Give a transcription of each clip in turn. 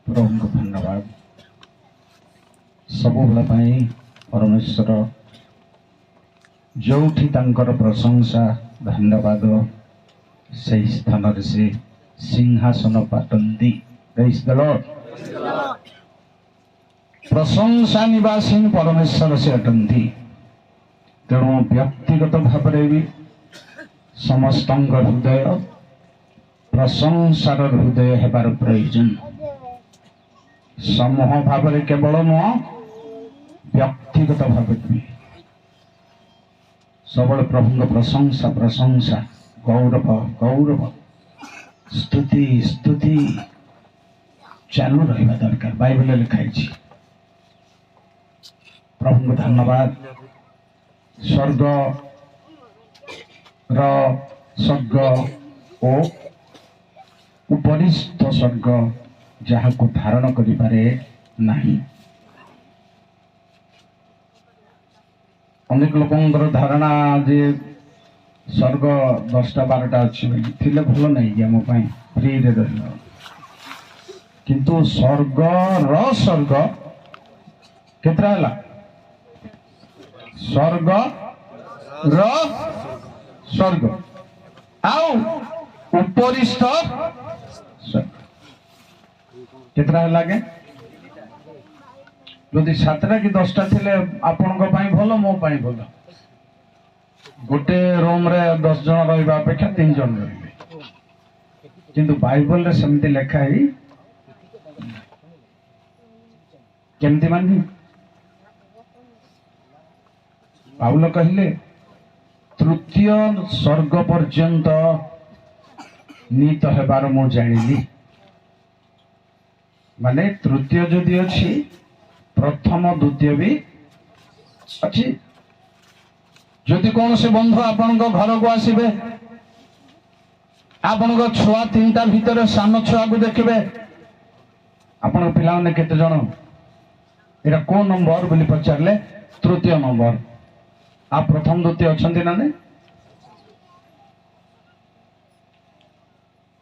प्रभु को धन्यवाद सब बेला परमेश्वर जोठी तांकर प्रशंसा धन्यवाद से स्थान से सिंहासन पाटंती प्रशंसा निवासी परमेश्वर से अटंती तेणु व्यक्तिगत भाव भी समस्त हृदय प्रशंसार हृदय हेबार प्रयोजन समूह भाव केवल नुह व्यक्तिगत भाव भी सब प्रभु प्रशंसा प्रशंसा गौरव गौरव स्तुति स्तुति चालू रहा दरकार बाइबल लिखाई प्रभु को धन्यवाद स्वर्ग स्वर्ग ओ उपरिस्थ स्वर्ग जहाँ को धारण करिपारे नहीं अनेक लोकंर धारणा जे स्वर्ग 10-12टा अच्छी थिले भल नहीं आम फ्री रे रह किंतु स्वर्ग स्वर्ग केतरा हला स्वर्ग स्वर्ग आउ उपरिस्थ स्वर्ग केतरा लगे जदि 7टा कि 10टा थिले आपण भल मो भल गोटे रूम रे 10 जन रहा अपेक्षा 3 जन रही किंतु बाइबल रे सेमती लिखाई केमती मानी पाउल कहले तृतीय स्वर्ग पर्यंत नीत हेबार मु जानिली माने तृतीय जदि अच्छी प्रथम द्वितीय भी अच्छी जदि कौन से बंधु आपण घर को आसबे आपण छुआ 3टा भितर सान छुआ को देखिए आपण पिला माने केते जण एटा को नंबर बोली पचारले तृतीय नंबर आ प्रथम द्वितीय अछंती ना ने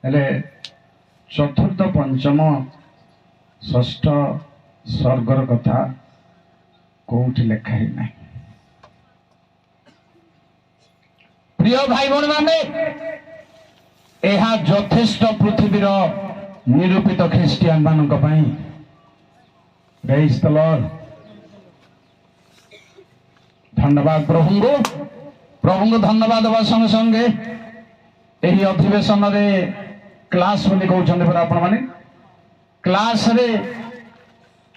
हेले चतुर्थ पंचम षष्ठ स्वर्गर कथा कोठी लेखा ही नहीं प्रिय भाई भौणी माने यह यथेष्ट पृथ्वीर निरूपित ख्रिस्टियान मानक पई प्रेज द लॉर्ड धन्यवाद प्रभु को धन्यवाद देवा संगे संगे यही अधिवेशन रे क्लास बोली कहउछन पर आपण माने क्लास रे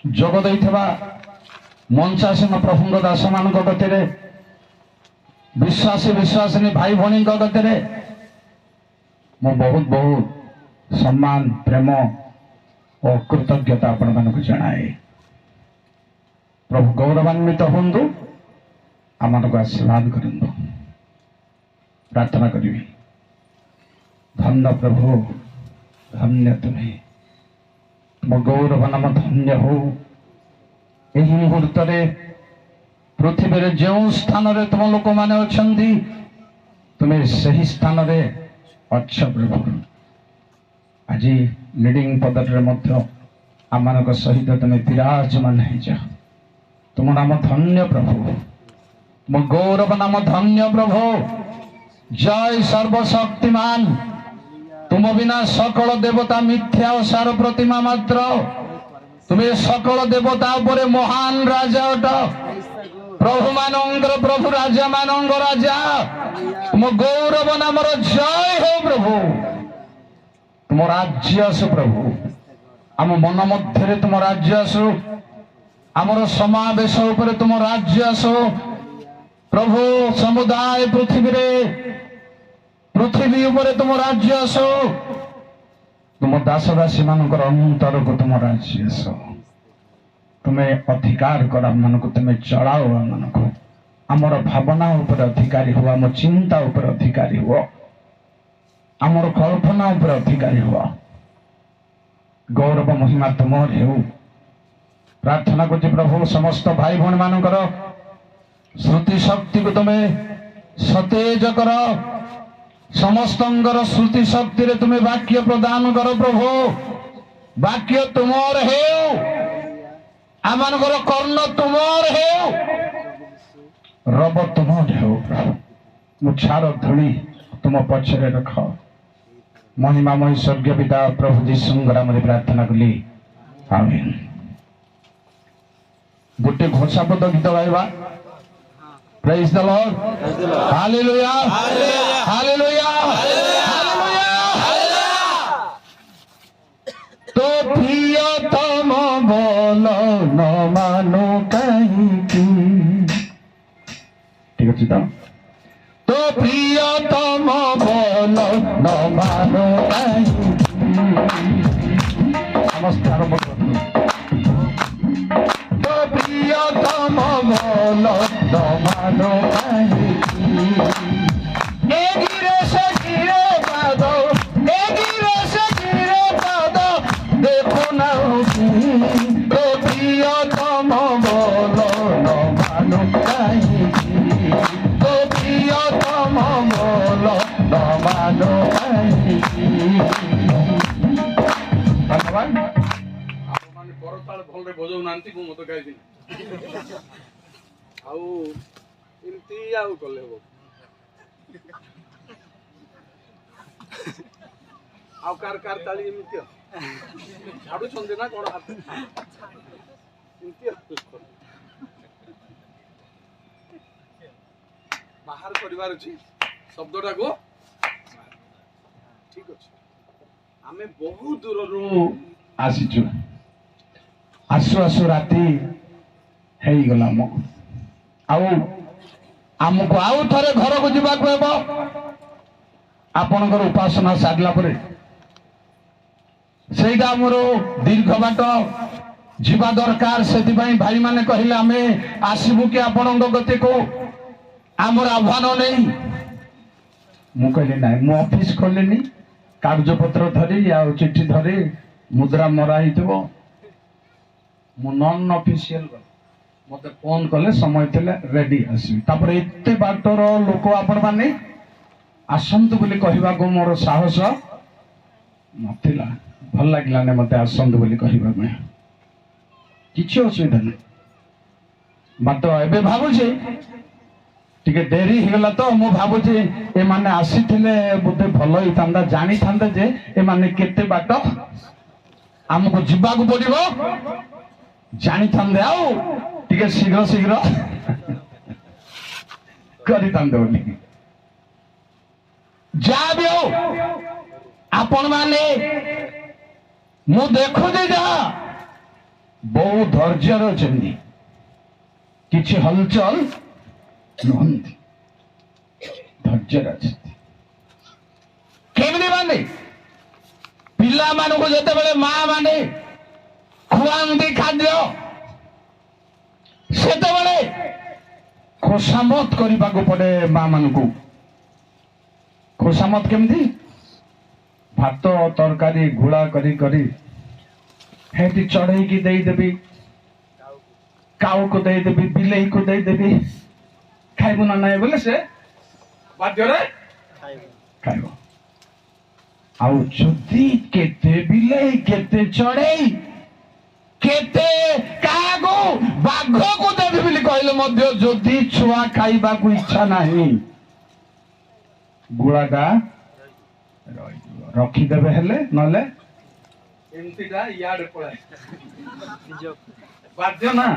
जोग दैथबा मंचासीन प्रभु दास मान गति विश्वासी विश्वासिनी भाई भौणी गति मो बहुत बहुत सम्मान प्रेम और कृतज्ञता आपण मानक जनाए प्रभु गौरवान्वित हूँ आम को आशीर्वाद करूँ प्रार्थना करी धन्य प्रभु धन्य तुम्हें तुम गौरव नाम धन्य हो यही मुहूर्त पृथ्वी रे जो स्थान रे तुम लोक माने अछंती तुम्हें सही स्थान रे अच्छ प्रभु आज लीडिंग पदर रे मध्य आमान सहित तुम्हें विराजमान है जा तुम नाम धन्य प्रभु तुम गौरव नाम धन्य प्रभु जय सर्वशक्तिमान तुम बिना सकल देवता मिथ्या और सार प्रतिमा मात्र तुम्हें सकल देवता उपरे महान राजा अट प्रभु मानंगर प्रभु राजा मानंग राजा तुम गौरव नामर जय हो प्रभु तुम राज्य आसु प्रभु आम मन मध्य तुम राज्य आसु आमर समावेश उपरे तुम राज्य आसु प्रभु समुदाय पृथ्वी उपरे तुम राज्य आसो तुम दास दासी मानकर अंतर को तुम राज्य आसो तुम्हें अधिकार कर मान को तुम्हें चलाओ मान को आमर भावना उपर अधिकारी हुआ आम चिंता उपर अधिकारी हुआ आमर कल्पना उपर अधिकारी हुआ गौरव महिमा तुमर हेउ प्रार्थना करछि प्रभु समस्त भाई भौणी मानकर श्रुति शक्ति को तुम्हें सतेज कर समस्त श्रुति शक्ति रे तुम्हें वाक्य प्रदान कर प्रभु ବାକ୍ୟ ତୁମର ହେଉ, ଆମମାନଙ୍କର କର୍ଣ୍ଣ ତୁମର ହେଉ, ରବ ତୁମର ହେଉ। ପ୍ରଭୁ ମୁଛାର ଧୂଳି ତୁମ ପଛରେ ରଖ। ମହିମାମୟ ସ୍ୱର୍ଗୀୟ ପିତା ପ୍ରଭୁ ଯୀଶୁଙ୍କ ନାମରେ ପ୍ରାର୍ଥନା କଲି, ଆମେନ୍। ଗୋଟେ ଘୋଷାପଦ ଗୀତ ଗାଇବା। ପ୍ରେଜ୍ ଦ ଲର୍ଡ, ହାଲେଲୁୟା, ହାଲେଲୁୟା, ହାଲେଲୁୟା। तो प्रियतम बोलो न मानो कहीं। ठीक है तो प्रियतम बोलो न मानो कहीं। समस्त आरंभ करो। तो प्रियतम बोलो न मानो कहीं। एक गिरे से गिरे पादो, एक गिरे से गिरे पादो, देखो ना तो प्रियतम बोलो न मानो कहीं। तो प्रियतम बोलो न मानो कहीं। धन्यवाद। ମାନେ ପରତାଳ ଭଲରେ ବଜଉନାହାନ୍ତି, ମୁଁ ମତେ ଗାଇଦିନି ଆଉ ଏମିତି ଆଉ କଲେ ହବ। ଆଉ କାର ତାଳି ଏମିତି ଛାଡୁଛନ୍ତି ନା କଣ ହାତ ଏମିତି ବାହାର କରିବାର ଅଛି ଶବ୍ଦଟାକୁ। ଠିକ ଅଛି, ଆମେ ବହୁତ ଦୂରରୁ ଆସିଛୁ। ଆସୁ ଆସୁ ରାତି ହେଇଗଲା ଆମକୁ। ଆମକୁ ଆଉ ଥରେ ଘରକୁ ଯିବାକୁ ହେବ। ଆପଣଙ୍କର ଉପାସନା ସାରିଲା ପରେ ସେଇଟା ଆମର ଦୀର୍ଘ ବାଟ ଯିବା ଦରକାର। ସେଥିପାଇଁ ଭାଇମାନେ କହିଲେ ଆମେ ଆସିବୁ କି ଆପଣଙ୍କ ଗତିକୁ, ଆମର ଆହ୍ୱାନ ନେଇ। ମୁଁ କହିଲି ନାଇଁ, ମୁଁ ଅଫିସ ଖୋଲିନି, କାଗଜପତ୍ର ଧରି ଆଉ ଚିଠି ଧରି ମୁଦ୍ରା ମରା ହେଇଥିବ। ମୁଁ ନନ୍ ଅଫିସିଆଲ ମତେ ଫୋନ କଲେ ସମୟ ଥିଲେ ରେଡି ଆସିବି। ତାପରେ ଏତେ ବାଟର ଲୋକ ଆପଣମାନେ ଆସନ୍ତୁ ବୋଲି କହିବାକୁ ମୋର ସାହସ ନଥିଲା। ଭଲ ଲାଗିଲାନି ମତେ ଆସନ୍ତୁ ବୋଲି କହିବା ପାଇଁ। କିଛି ଅସୁବିଧା ନାହିଁ। ମାତ୍ର ଏବେ ଭାବୁଛି ଟିକେ ଡେରି ହେଇଗଲା ତ। ମୁଁ ଭାବୁଛି ଏମାନେ ଆସିଥିଲେ ବୋଧେ ଭଲ ହେଇଥାନ୍ତା, ଜାଣିଥାନ୍ତେ ଯେ ଏମାନେ କେତେ ବାଟ ଆମକୁ ଯିବାକୁ ପଡିବ, ଜାଣିଥାନ୍ତେ ଆଉ ଟିକେ ଶୀଘ୍ର ଶୀଘ୍ର କରିଥାନ୍ତେ ବୋଲି। ଯାହା ବି ହଉ ଆପଣ ମାନେ, ମୁଁ ଦେଖୁଛି ଯାହା ବହୁତ ଧୈର୍ଯ୍ୟରେ ଅଛନ୍ତି, କିଛି ହଲଚଲ ନୁହନ୍ତି, ଧୈର୍ଯ୍ୟରେ ଅଛନ୍ତି। କେମିତି ମାନେ ପିଲାମାନଙ୍କୁ ଯେତେବେଳେ ମା ମାନେ ଖୁଆନ୍ତି ଖାଦ୍ୟ, ସେତେବେଳେ ଖୋସାମତ କରିବାକୁ ପଡେ ମା ମାନଙ୍କୁ। ଖୋସାମତ କେମିତି? ଭାତ ତରକାରୀ ଘୋଳା କରି କରି ହେଠି ଚଢେଇକି ଦେଇଦେବି, କାଉକୁ ଦେଇଦେବି, ବିଲେଇକୁ ଦେଇଦେବି। ଖାଇବୁ ନା ନାହିଁ ବୋଲେ ସେ ବାଧ୍ୟରେ ଖାଇବ। ଆଉ ଯଦି କେତେ ବିଲେଇ, କେତେ ଚଢେଇ, କେତେ କାହାକୁ ବାଘକୁ ଦେବି ବୋଲି କହିଲେ ମଧ୍ୟ ଯଦି ଛୁଆ ଖାଇବାକୁ ଇଚ୍ଛା ନାହିଁ, ଗୁଳାଟା ରଖିଦେବେ। ହେଲେ ନହେଲେ ଏମିତିଟା ଇଆଡେ ପଳାଏ। ବାଧ୍ୟ ନା।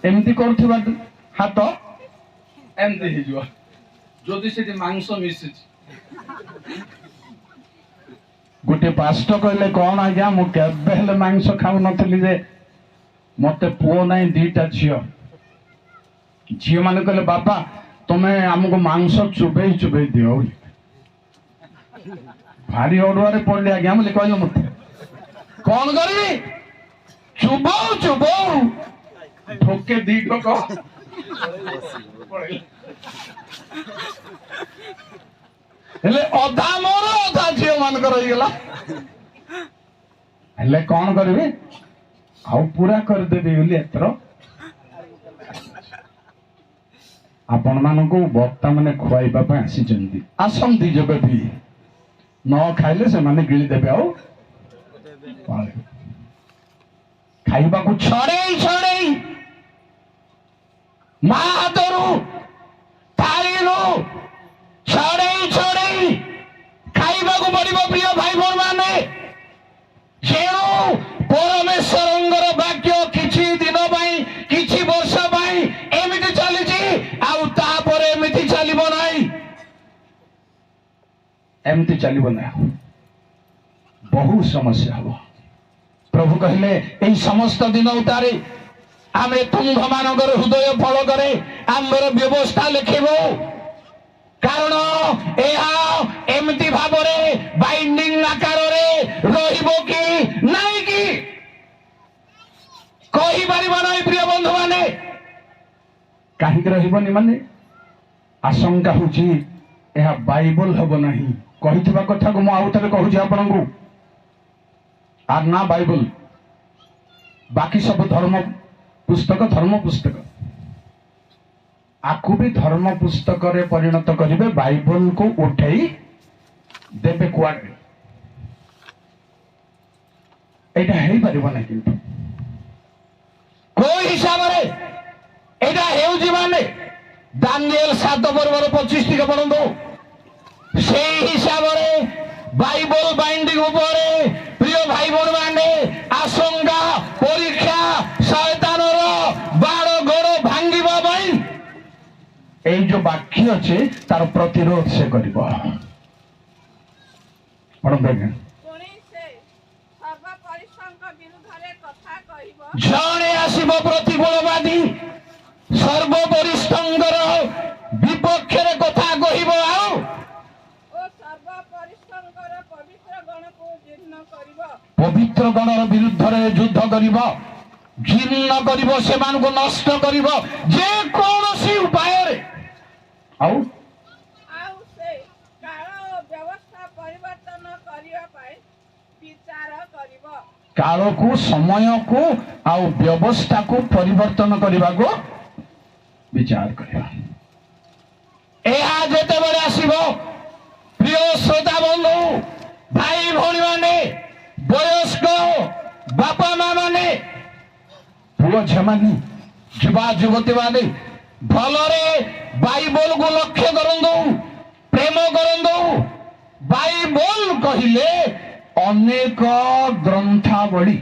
ଏମିତି କରୁଥିବା ହାତ ଏମିତି ହେଇଯିବ ଯଦି ସେଠି ମାଂସ ମିଶିଛି। ଗୋଟେ ପାଷ୍ଟ କହିଲେ, କଣ ଆଜ୍ଞା ମୁଁ କେବେ ହେଲେ ମାଂସ ଖାଉନଥିଲି ଯେ ମତେ ପୁଅ ନାହିଁ, ଦିଟା ଝିଅ। ଝିଅ ମାନେ କହିଲେ ବାପା ତମେ ଆମକୁ ମାଂସ ଚୁବେଇ ଚୁବେଇ ଦିଅ। ଭାରି ଅଡୁଆରେ ପଡିଲି ଆଜ୍ଞା ବୋଲି କହିଲେ। ମତେ କଣ କରିବି? ଚୁବଉ ଚୁବଉ ଠୋକେ ଦି ଟକ ହେଲେ ଅଧା ମୋର ଅଧା ଝିଅ ମାନଙ୍କର ହେଇଗଲା। ହେଲେ କଣ କରିବି? ଆଉ ପୁରା କରିଦେବି ବୋଲି ଏଥର ଆପଣ ମାନଙ୍କୁ ବକ୍ତା ମାନେ ଖୁଆଇବା ପାଇଁ ଆସିଛନ୍ତି। ଆସନ୍ତି ଯେବେ ବି ନ ଖାଇଲେ ସେମାନେ ଗିଳି ଦେବେ ଆଉ। ଖାଇବାକୁ ଛଡ଼େଇ ଛଡ଼େଇ ମା ହାତରୁ ଥାଳିରୁ ଛଡ଼େଇ ଛଡ଼େଇ ଖାଇବାକୁ ପଡ଼ିବ। ପ୍ରିୟ ଭାଇ ଭଉଣୀ ମାନେ, ଯେଣୁ ପରମେଶ୍ୱରଙ୍କର ବାକ୍ୟ କିଛି ଦିନ ପାଇଁ କିଛି ବର୍ଷ ପାଇଁ ଏମିତି ଚାଲିଛି, ଆଉ ତାପରେ ଏମିତି ଚାଲିବ ନାହିଁ, ଏମିତି ଚାଲିବ ନାହିଁ, ବହୁ ସମସ୍ୟା ହବ। ପ୍ରଭୁ କହିଲେ ଏହି ସମସ୍ତ ଦିନ ଉତ୍ତାରେ ଆମେ ତୁମ୍ଭମାନଙ୍କର ହୃଦୟ ଫଳକରେ ଆମର ବ୍ୟବସ୍ଥା ଲେଖିବୁ। କାରଣ ଏହା ଏମିତି ଭାବରେ ବାଇଣ୍ଡିଂ ଆକାରରେ ରହିବ କି ନାହିଁ କି କହିପାରିବ ନାହିଁ। ପ୍ରିୟ ବନ୍ଧୁ ମାନେ, କାହିଁକି ରହିବନି ମାନେ ଆଶଙ୍କା ହଉଛି ଏହା ବାଇବଲ ହବ ନାହିଁ। କହିଥିବା କଥାକୁ ମୁଁ ଆଉ ଥରେ କହୁଛି ଆପଣଙ୍କୁ, ଆର୍ ନା ବାଇବଲ, ବାକି ସବୁ ଧର୍ମ ପୁସ୍ତକ ଆକୁ ବି ଧର୍ମ ପୁସ୍ତକରେ ପରିଣତ କରିବେ, ବାଇବଲକୁ ଉଠେଇ ଦେବେ କୁଆଡେ। ଏଇଟା ହେଇପାରିବ ନାହିଁ। କିନ୍ତୁ କୋଉ ହିସାବରେ ଏଇଟା ହେଉଛି ମାନେ ଦାନିଏଲ 7:25 ଟିକେ ପଢନ୍ତୁ। ସେଇ ହିସାବରେ ବାଇବଲ ବାଇଣ୍ଡିଂ ଉପରେ ପ୍ରିୟ ଭାଇ ଭଉଣୀ ମାନେ ଆଶଙ୍କା ପରୀକ୍ଷା ଶୟତାନର ବାଡ଼ ଗୋଡ଼ ଭାଙ୍ଗିବା ପାଇଁ এই যে বাক্য আছে তার প্রতিরোধ সে করিব। জনে আসিব প্রতিকূলবাদী, সর্বপরিস্থঙ্গর বিপক্ষের কথা কহিব, আও পবিত্র গণর বিরুদ্ধে যুদ্ধ করিব, ঘৃণ্য করিব, সেমানଙ୍କୁ নষ্ট করিব যে কৌশি উপাୟରେ। ଆଉ ସେ କାଳ ଓ ବ୍ୟବସ୍ଥା ପରିବର୍ତ୍ତନ କରିବା ପାଇଁ ବିଚାର କରିବ। କାଳକୁ, ସମୟକୁ ଆଉ ବ୍ୟବସ୍ଥାକୁ ପରିବର୍ତ୍ତନ କରିବାକୁ ବିଚାର କରିବା। ଏହା ଯେତେବେଳେ ଆସିବ ପ୍ରିୟ ଶ୍ରୋତା ବନ୍ଧୁ ଭାଇ ଭଉଣୀ ମାନେ, ବୟସ୍କ ବାପା ମା ମାନେ, ପୁଅ ଝିଅମାନେ, ଯୁବା ଯୁବତୀ ମାନେ ଭଲରେ ବାଇବଲକୁ ଲକ୍ଷ୍ୟ କରନ୍ତୁ, ପ୍ରେମ କରନ୍ତୁ। ବାଇବଲ କହିଲେ ଅନେକ ଗ୍ରନ୍ଥାବଳୀ,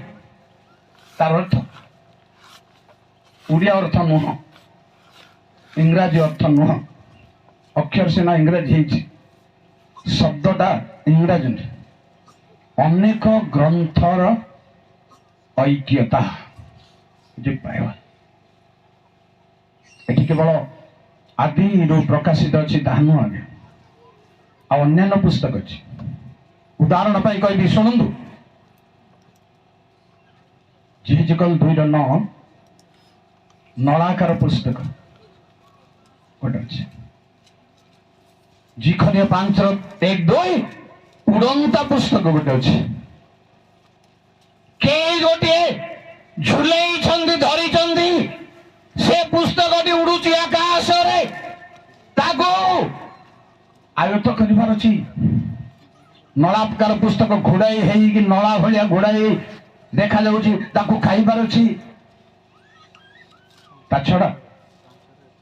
ତାର ଅର୍ଥ ଓଡ଼ିଆ ଅର୍ଥ ନୁହଁ, ଇଂରାଜୀ ଅର୍ଥ ନୁହଁ। ଅକ୍ଷର ସିନା ଇଂରାଜୀ ହେଇଛି, ଶବ୍ଦଟା ଇଂରାଜୀ ନୁହେଁ। ଅନେକ ଗ୍ରନ୍ଥର ଐକ୍ୟତା ଯେ ପାଇବା, ଏଠି କେବଳ ଆଦିରୁ ପ୍ରକାଶିତ ଅଛି ତାହା ନୁହଁ ଆଜ୍ଞା, ଆଉ ଅନ୍ୟାନ୍ୟ ପୁସ୍ତକ ଅଛି। ଉଦାହରଣ ପାଇଁ କହିବି, ଶୁଣନ୍ତୁ। ଯେହେଜିକଲ 2:9 ନଳାକାର ପୁସ୍ତକ ଗୋଟେ ଅଛି। ଜିଖରିଆ 5:1-2 ଉଡ଼ନ୍ତା ପୁସ୍ତକ ଗୋଟେ ଅଛି। କେହି ଗୋଟିଏ ଝୁଲେଇଛନ୍ତି, ଧରିଛନ୍ତି, ସେ ପୁସ୍ତକଟି ଉଡୁଛି ଆକାଶରେ, ତାକୁ ଆୟତ୍ତ କରିବାର ଅଛି। ନଳାକାର ପୁସ୍ତକ ଘୋଡ଼ାଇ ହେଇକି ନଳା ଭଳିଆ ଘୋଡ଼ାଇ ଦେଖାଯାଉଛି, ତାକୁ ଖାଇବାର ଅଛି। ତା ଛଡା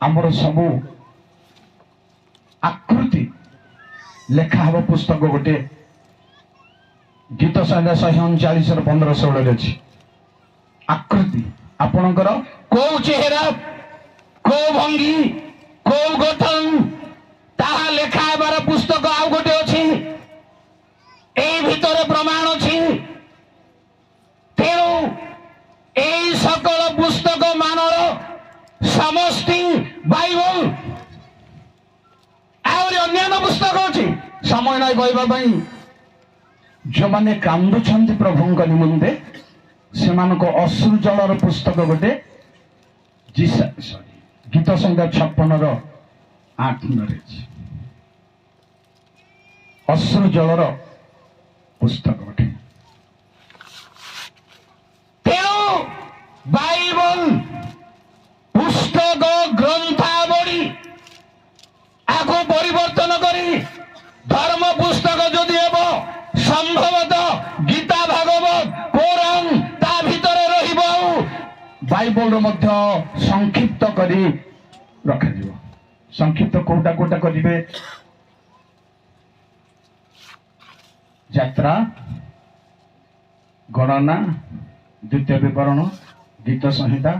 ଆମର ସବୁ ଆକୃତି ଲେଖା ହବ ପୁସ୍ତକ ଗୋଟେ। ଗୀତ ସଂହିତା 139:15-16 ଅଛି। ଆକୃତି ଆପଣଙ୍କର କୋଉ ଚେହେରା, କୋଉ ଭଙ୍ଗୀ, କୋଉ ଗଠନ, ତାହା ଲେଖା ହେବାର ପୁସ୍ତକ ଆଉ ଗୋଟେ ଅଛି। এই ভিতরে প্রমাণ ଅଛି। ତେଣୁ এই সকল ପୁସ୍ତକ ମାନର ସମଷ୍ଟି ବାଇବଲ। ଆହୁରି ଅନ୍ୟାନ୍ୟ ପୁସ୍ତକ ଅଛି, ସମୟ ନାହିଁ କହିବା ପାଇଁ। ଯେଉଁମାନେ କାନ୍ଦୁଛନ୍ତି ପ୍ରଭୁଙ୍କ ନିମନ୍ତେ, ସେମାନଙ୍କ ଅଶ୍ରୁ ଜଳର ପୁସ୍ତକ ଗୋଟେ ଗୀତ ସଂହିତା 56:8 ଅଛି। ଅଶ୍ରୁ ଜଳର ପୁସ୍ତକ ଗୋଟେ। ତେଣୁ ବାଇବଲ ପୁସ୍ତକ ଗ୍ରନ୍ଥାବଳୀ ଆକୁ ପରିବର୍ତ୍ତନ କରି ଧର୍ମ ପୁସ୍ତକ ଯଦି ହେବ, ସମ୍ଭବତଃ ଗୀତା, ଭାଗବତ, କୋରାନ ତା ଭିତରେ ରହିବ। ଆଉ बाइबल संक्षिप्त करी रखाଯିବ। संक्षिप्त कोटा कोटा करिवे यात्रा, गणना, द्वितीय विवरण, गीत संहिता,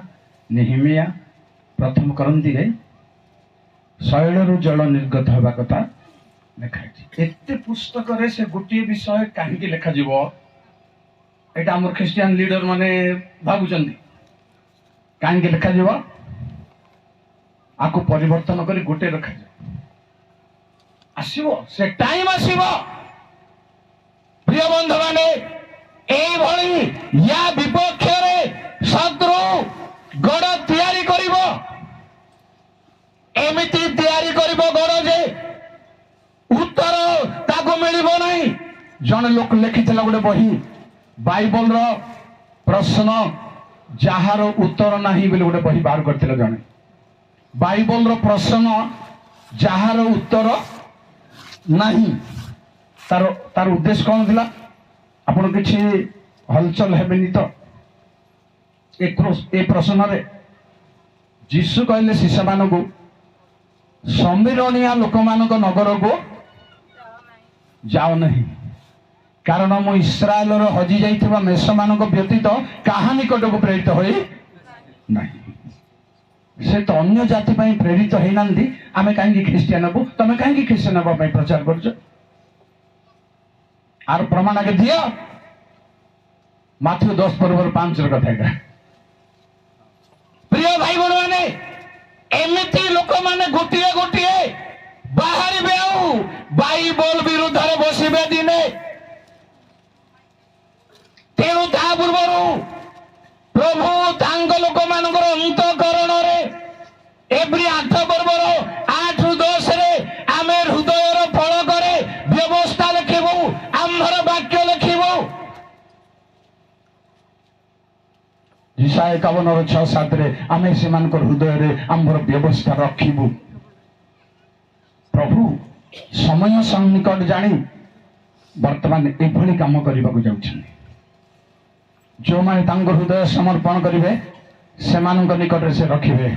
नेहेमिया, प्रथम करंती रे शैलरू जल निर्गत होगा कथा लिखाई। एते पुस्तक रे से गोटे विषय कहीं लिखा जीव एटा हमर क्रिश्चियन लीडर माने भाबुचंदी कहीं लिखा जीव आको परिवर्तन करी गोटे रखा जीव आसीबो से टाइम आसीबो। प्रिय बंधु माने एई भली या विपक्ष रे शत्रु गड़ तैयारी करिवो एमिति तैयारी करिवो गड़ जे उत्तर ताको मिलिबो नहीं। जन लोक लिखिथिला गोटे बही बाइबल रो प्रश्न जहार उत्तर नहीं बोले गोटे बही बाहर करथिला जने। बाइबल रो प्रश्न जहार उत्तर नहीं तार उद्देश्य कौन थिला आपण किछि हलचल हेबेनी तो ए प्रश्न रे जीशु कहले शिष्य मानकु समीरणिया लोक मानक नगर को जाओ नहीं कारण मु इस्राएल हजि जाइथिबा मेष मानक व्यतीत काहा निकट को प्रेरित होई नहीं। से तो अन्य जाति पई प्रेरित होई नांदी आमे काहे ख्रिस्टियन हबु तमे काहे ख्रिस्टियन हबा पई प्रचार करछ आर प्रमाण आगे दियो। माथ्यू 10:5 र कथा का प्रिय भाई बहन माने एमिति लोक माने गोटिए गोटिए बाहर आउ बाइबल विरुद्ध बसवे दिने तेणु ता पूर्व प्रभु तांग लोक मानकर अंतकरण रे एवरी 8 पर्वर 8-10 रे आमे हृदयर फल करे व्यवस्था लिखिबू आम्भर वाक्य लिखिबू। ईशाया 51:6-7 रे आमे सेमानकर हृदय रे आम्भर व्यवस्था रखिबू। प्रभु समय सन्निकट जानी वर्तमान एभली काम करने को जाउछन। जो माने तांगर हृदय समर्पण करिवे सेमानक निकट से रखिवे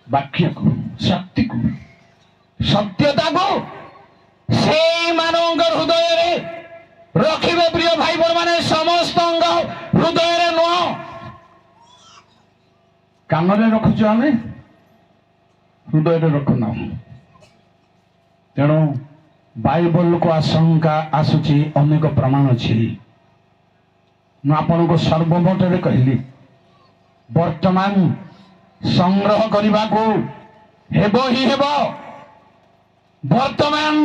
वाक्य को शक्ति को सत्यता को से मानकर हृदय रे रखिवे। प्रिय भाई बहन माने समस्त हृदय रे नुह कान रे रखुछु आमे हृदय रे रखुना। तेणु बाइबल को आशंका आसुची अनेक प्रमाण अच्छी मु आपन को सर्वमोट कहली वर्तमान संग्रह करने को हेबो ही हेबो। वर्तमान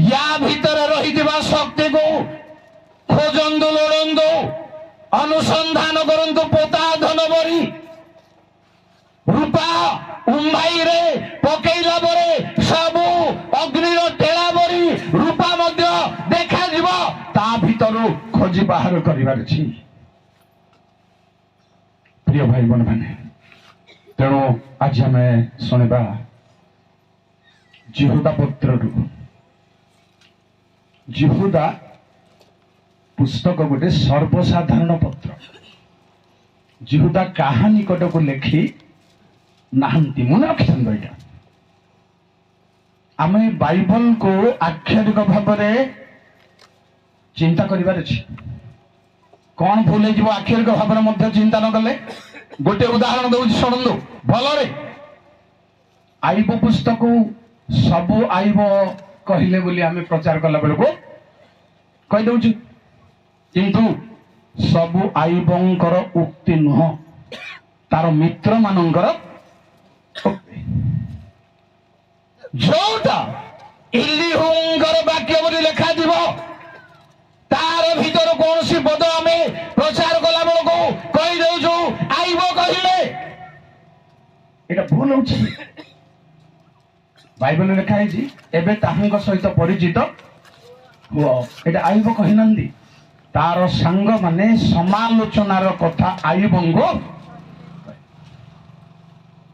या भीतर रही शक्ति को खोजंदु लोड़ंदु अनुसंधान करंतु पोता धन बरी रूपा उम्भाई रे पकेइला बरे सबु अग्नि रो टेला बरी रूपा मध्य देखा जीवो ता भीतरु खोजी बाहर करिवार छी। प्रिय भाई बहन माने तेणु आज हमें सुनिबा जिहुदा पत्र जिहुदा पुस्तक गोटे सर्वसाधारण पत्र। जिहुदा काहा निकट को लेखि नाहंती मन रखिछन एटा आमे बाइबल को आक्षरिक भाव में चिंता करिवार अछि। कौन भूल हो आक्षरिक भाव में मध्य चिंता न कले गोटे उदाहरण दउछि सुनंदु भलरे आइब पुस्तक सबु आइब कहले बोली आमे प्रचार कला बेल को कहि दउछि किंतु सबु आइबंकर उक्ति नुह तार मित्र मानकर जोटा इलिहुंगर वाक्य बोली लिखा जीव तार भीतर कौन सी पद आमे प्रचार कला बेल को कहि दउछु आइब कहिले एटा भूल होछि। बाइबल लिखा है एबे ताहंग सहित परिचित हुआ एटा आइब कहि नंदी तार संग माने समालोचनार कथा आइबंगो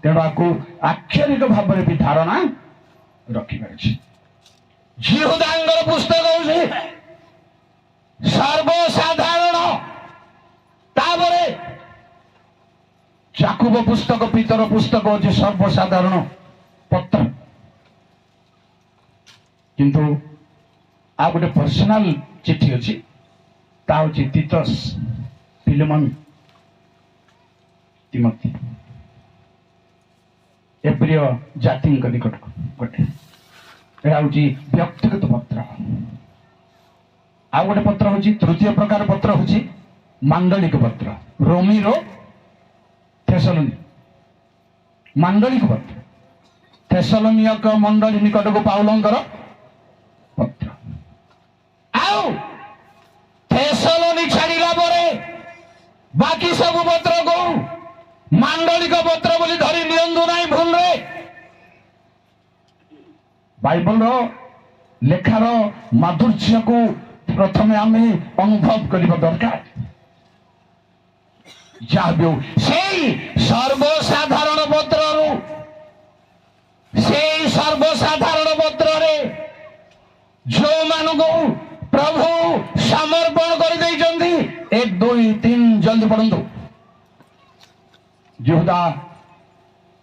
तेणु आक्षरिक भाव में भी धारणा रखिपार। जिहुदांगर पुस्तक होउछि सर्वसाधारण ताबरे ଯାକୁବ ପୁସ୍ତକ ପିତର ପୁସ୍ତକ ଅଛି ସର୍ବସାଧାରଣ ପତ୍ର, କିନ୍ତୁ ଆଉ ଗୋଟେ ପର୍ସନାଲ ଚିଠି ଅଛି, ତା ହଉଛି ତିତସ, ଫିଲେମନ, ତିମୋଥୀ, ଏପ୍ରିୟ ଜାତିଙ୍କ ନିକଟକୁ ଗୋଟେ। ଏଟା ହଉଛି ବ୍ୟକ୍ତିଗତ ପତ୍ର। ଆଉ ଗୋଟେ ପତ୍ର ହଉଛି ତୃତୀୟ ପ୍ରକାର ପତ୍ର ହଉଛି ମାଣ୍ଡଳିକ ପତ୍ର, ରୋମିର ଥେସଲୋନି ମାଣ୍ଡଳିକ ପତ୍ର, ଥେସଲୋନିକ ମଣ୍ଡଳୀ ନିକଟକୁ ପାଉଲଙ୍କର ପତ୍ର। ଆଉ ଥେସଲୋନି ଛାଡ଼ିଲା ପରେ ବାକି ସବୁ ପତ୍ରକୁ ମାଣ୍ଡଳିକ ପତ୍ର ବୋଲି ଧରି ନିଅନ୍ତୁ ନାହିଁ ଭୁଲରେ। ବାଇବଲର ଲେଖାର ମାଧୁର୍ଯ୍ୟକୁ ପ୍ରଥମେ ଆମେ ଅନୁଭବ କରିବା ଦରକାର। ଯାହା ବି ହଉ ସେଇ ସର୍ବସାଧାରଣ ପତ୍ରରୁ, ସେଇ ସର୍ବସାଧାରଣ ପତ୍ରରେ ଯୋଉମାନଙ୍କୁ ପ୍ରଭୁ ସମର୍ପଣ କରିଦେଇଛନ୍ତି, 1 2 3 ଜଲ୍ଦି ପଢନ୍ତୁ। ଯହୂଦା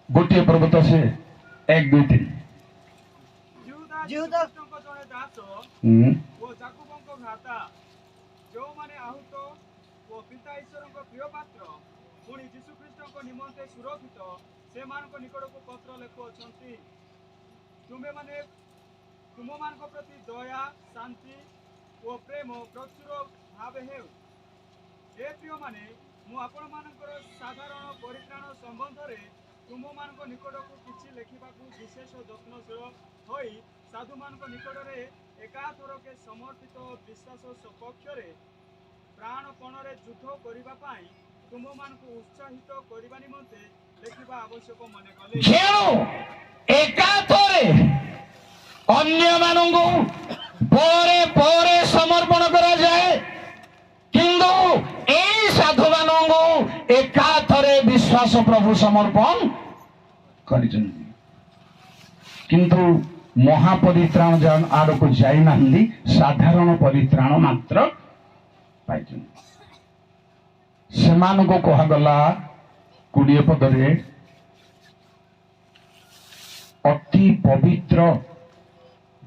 ଗୋଟିଏ ପର୍ବତ, ସେ 1 2 3। ଯହୂଦା ଜଣେ ଦାସ ଓ ଯାକୁବଙ୍କ ଭ୍ରାତା, ଯେଉଁମାନେ ଆହୁତ ଓ ପିତା ଈଶ୍ୱରଙ୍କ ପ୍ରିୟ ପାତ୍ର, ପୁଣି ଯୀଶୁଖ୍ରୀଷ୍ଟଙ୍କ ନିମନ୍ତେ ସୁରକ୍ଷିତ, ସେମାନଙ୍କ ନିକଟକୁ ପତ୍ର ଲେଖୁଅଛନ୍ତି। ତୁମମାନଙ୍କ ପ୍ରତି ଦୟା, ଶାନ୍ତି ଓ ପ୍ରେମ ପ୍ରଚୁର ଭାବେ ହେଉ। ହେ ପ୍ରିୟମାନେ, ମୁଁ ଆପଣମାନଙ୍କର ସାଧାରଣ ପରିତ୍ରାଣ ସମ୍ବନ୍ଧରେ ତୁମମାନଙ୍କ ନିକଟକୁ କିଛି ଲେଖିବାକୁ ବିଶେଷ ଯତ୍ନଶୀଳ ହୋଇ ସାଧୁମାନଙ୍କ ନିକଟରେ ଏକାଥରକେ ସମର୍ପିତ ବିଶ୍ୱାସ ସପକ୍ଷରେ ପ୍ରାଣପଣରେ ଯୁଦ୍ଧ କରିବା ପାଇଁ ତୁମମାନଙ୍କୁ ଉତ୍ସାହିତ କରିବା ନିମନ୍ତେ ଲେଖିବା ଆବଶ୍ୟକ ମନେ କଲେ। ଏକାଥରେ ଅନ୍ୟମାନଙ୍କୁ ପରେ ପରେ ସମର୍ପଣ କରାଯାଏ, କିନ୍ତୁ ଏଇ ସାଧୁମାନଙ୍କୁ ଏକାଥରେ ବିଶ୍ୱାସ ପ୍ରଭୁ ସମର୍ପଣ କରିଛନ୍ତି। କିନ୍ତୁ ମହାପରିତ୍ରାଣ ଆଡ଼କୁ ଯାଇନାହାନ୍ତି, ସାଧାରଣ ପରିତ୍ରାଣ ମାତ୍ର ପାଇଛନ୍ତି। ସେମାନଙ୍କୁ କୁହାଗଲା 20 ପଦରେ, ଅତି ପବିତ୍ର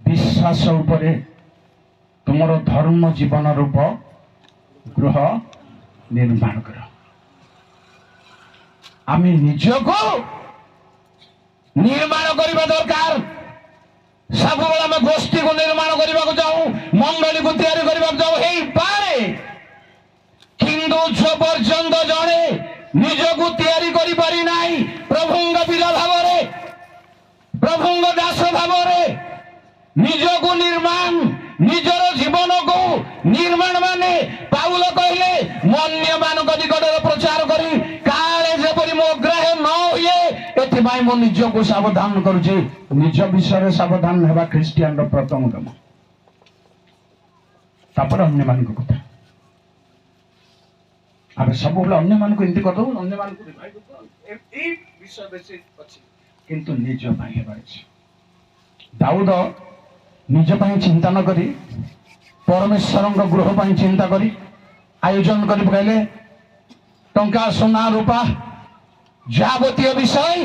ବିଶ୍ୱାସ ଉପରେ ତୁମର ଧର୍ମ ଜୀବନ ରୂପ ଗୃହ ନିର୍ମାଣ କର। ଆମେ ନିଜକୁ ନିର୍ମାଣ କରିବା ଦରକାର। ସବୁବେଳେ ଆମେ ଗୋଷ୍ଠୀକୁ ନିର୍ମାଣ କରିବାକୁ ଯାଉ, ମଣ୍ଡଳୀକୁ ତିଆରି କରିବାକୁ ଯାଉ, ହେଇପାରେ, କିନ୍ତୁ ଯେ ପର୍ଯ୍ୟନ୍ତ ଜଣେ ନିଜକୁ ତିଆରି କରିପାରି ନାହିଁ ପ୍ରଭୁଙ୍କ ପିଲା ଭାବରେ, ପ୍ରଭୁଙ୍କ ଦାସ ଭାବରେ, ନିଜକୁ ନିର୍ମାଣ, ନିଜର ଜୀବନକୁ ନିର୍ମାଣ ମାନେ ପାଉଲ କହିଲେ, ଅନ୍ୟମାନଙ୍କ ନିକଟରେ ପ୍ରଚାର କରି କାଳେ ଯେପରି ମୋ ଗ୍ରାହ୍ୟ ନ ହୁଏ, ଏଥିପାଇଁ ମୁଁ ନିଜକୁ ସାବଧାନ କରୁଛି। ନିଜ ବିଷୟରେ ସାବଧାନ ହେବା ଖ୍ରୀଷ୍ଟିଆନର ପ୍ରଥମ କାମ, ତାପରେ ଅନ୍ୟମାନଙ୍କ କଥା। ଆମେ ସବୁବେଳେ ଅନ୍ୟମାନଙ୍କୁ ଏମିତି କରିଦେବୁ, ଅନ୍ୟମାନଙ୍କୁ ଏଇ ବିଷୟ ବେଶୀ ଅଛି, କିନ୍ତୁ ନିଜ ପାଇଁ ହେବାର ଅଛି। ଦାଉଦ ନିଜ ପାଇଁ ଚିନ୍ତା ନ କରି ପରମେଶ୍ୱରଙ୍କ ଗୃହ ପାଇଁ ଚିନ୍ତା କରି ଆୟୋଜନ କରି ପକାଇଲେ। ଟଙ୍କା, ସୁନା, ରୂପା, ଯାବତୀୟ ବିଷୟ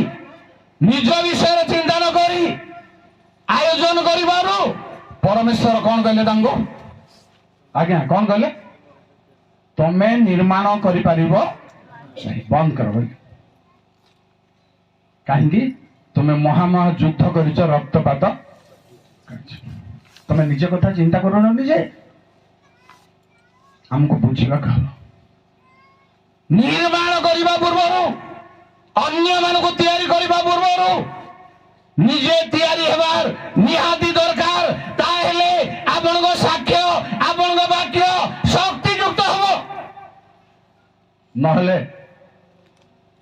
ନିଜ ବିଷୟରେ ଚିନ୍ତା ନ କରି ଆୟୋଜନ କରିବାରୁ ପରମେଶ୍ୱର କଣ କହିଲେ ତାଙ୍କୁ? ଆଜ୍ଞା କଣ କହିଲେ? ତମେ ନିର୍ମାଣ କରିପାରିବ ବନ୍ଦ କର। କାହିଁକି? ତୁମେ ମହାମହା ଯୁଦ୍ଧ କରିଛ, ରକ୍ତପାତ କରିଛ। ତମେ ନିଜ କଥା ଚିନ୍ତା କରୁନ ନିଜେ, ଆମକୁ ବୁଝିବାକୁ ହବ। ନିର୍ମାଣ କରିବା ପୂର୍ବରୁ, ଅନ୍ୟମାନଙ୍କୁ ତିଆରି କରିବା ପୂର୍ବରୁ ନିଜେ ତିଆରି ହେବାର ନିହାତି ଦରକାର। ତାହେଲେ ଆପଣଙ୍କ ସାକ୍ଷ୍ୟ, ଆପଣଙ୍କ ବାକ୍ୟ ଶକ୍ତିଯୁକ୍ତ ହବ। ନହେଲେ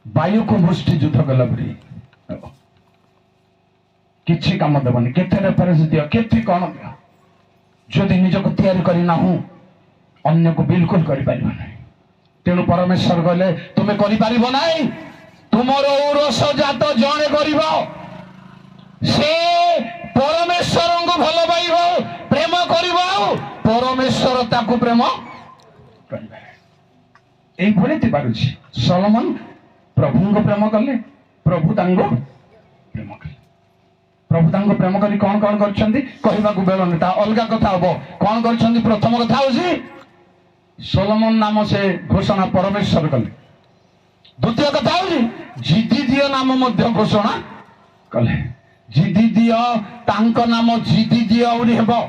ବାୟୁକୁ ମୁଷ୍ଟି ଯୁଦ୍ଧ କଲା ପରି କିଛି କାମ ଦେବନି। କେତେ ରେଫରେନ୍ସ ଦିଅ, କେତେ କଣ ଦିଅ, ଯଦି ନିଜକୁ ତିଆରି କରିନାହୁଁ ଅନ୍ୟକୁ ବିଲକୁଲ କରିପାରିବ ନାହିଁ। ତେଣୁ ପରମେଶ୍ୱର କହିଲେ ତୁମେ କରିପାରିବ ନାହିଁ, ତୁମର ଔରସ ଜାତ ଜଣେ କରିବ, ସେ ପରମେଶ୍ୱରଙ୍କୁ ଭଲ ପାଇବ, ପ୍ରେମ କରିବ, ଆଉ ପରମେଶ୍ୱର ତାକୁ ପ୍ରେମ କରିବେ। এইভাবে পারুছি। সলোমন प्रभु को प्रेम कले प्रभु तांको प्रेम कले प्रभु तांको प्रेम करी कौन कौन करछंती कहबाकू बेल नहीं ता अलगा कथा हबो कौन करछंती प्रथम कथा होसी सोलोमन नाम से घोषणा परमेश्वर कले द्वितीय कथा होसी जिदिदिय नाम मध्य घोषणा कले जिदिदिय तांको नाम जिदिदिय उडी हेबो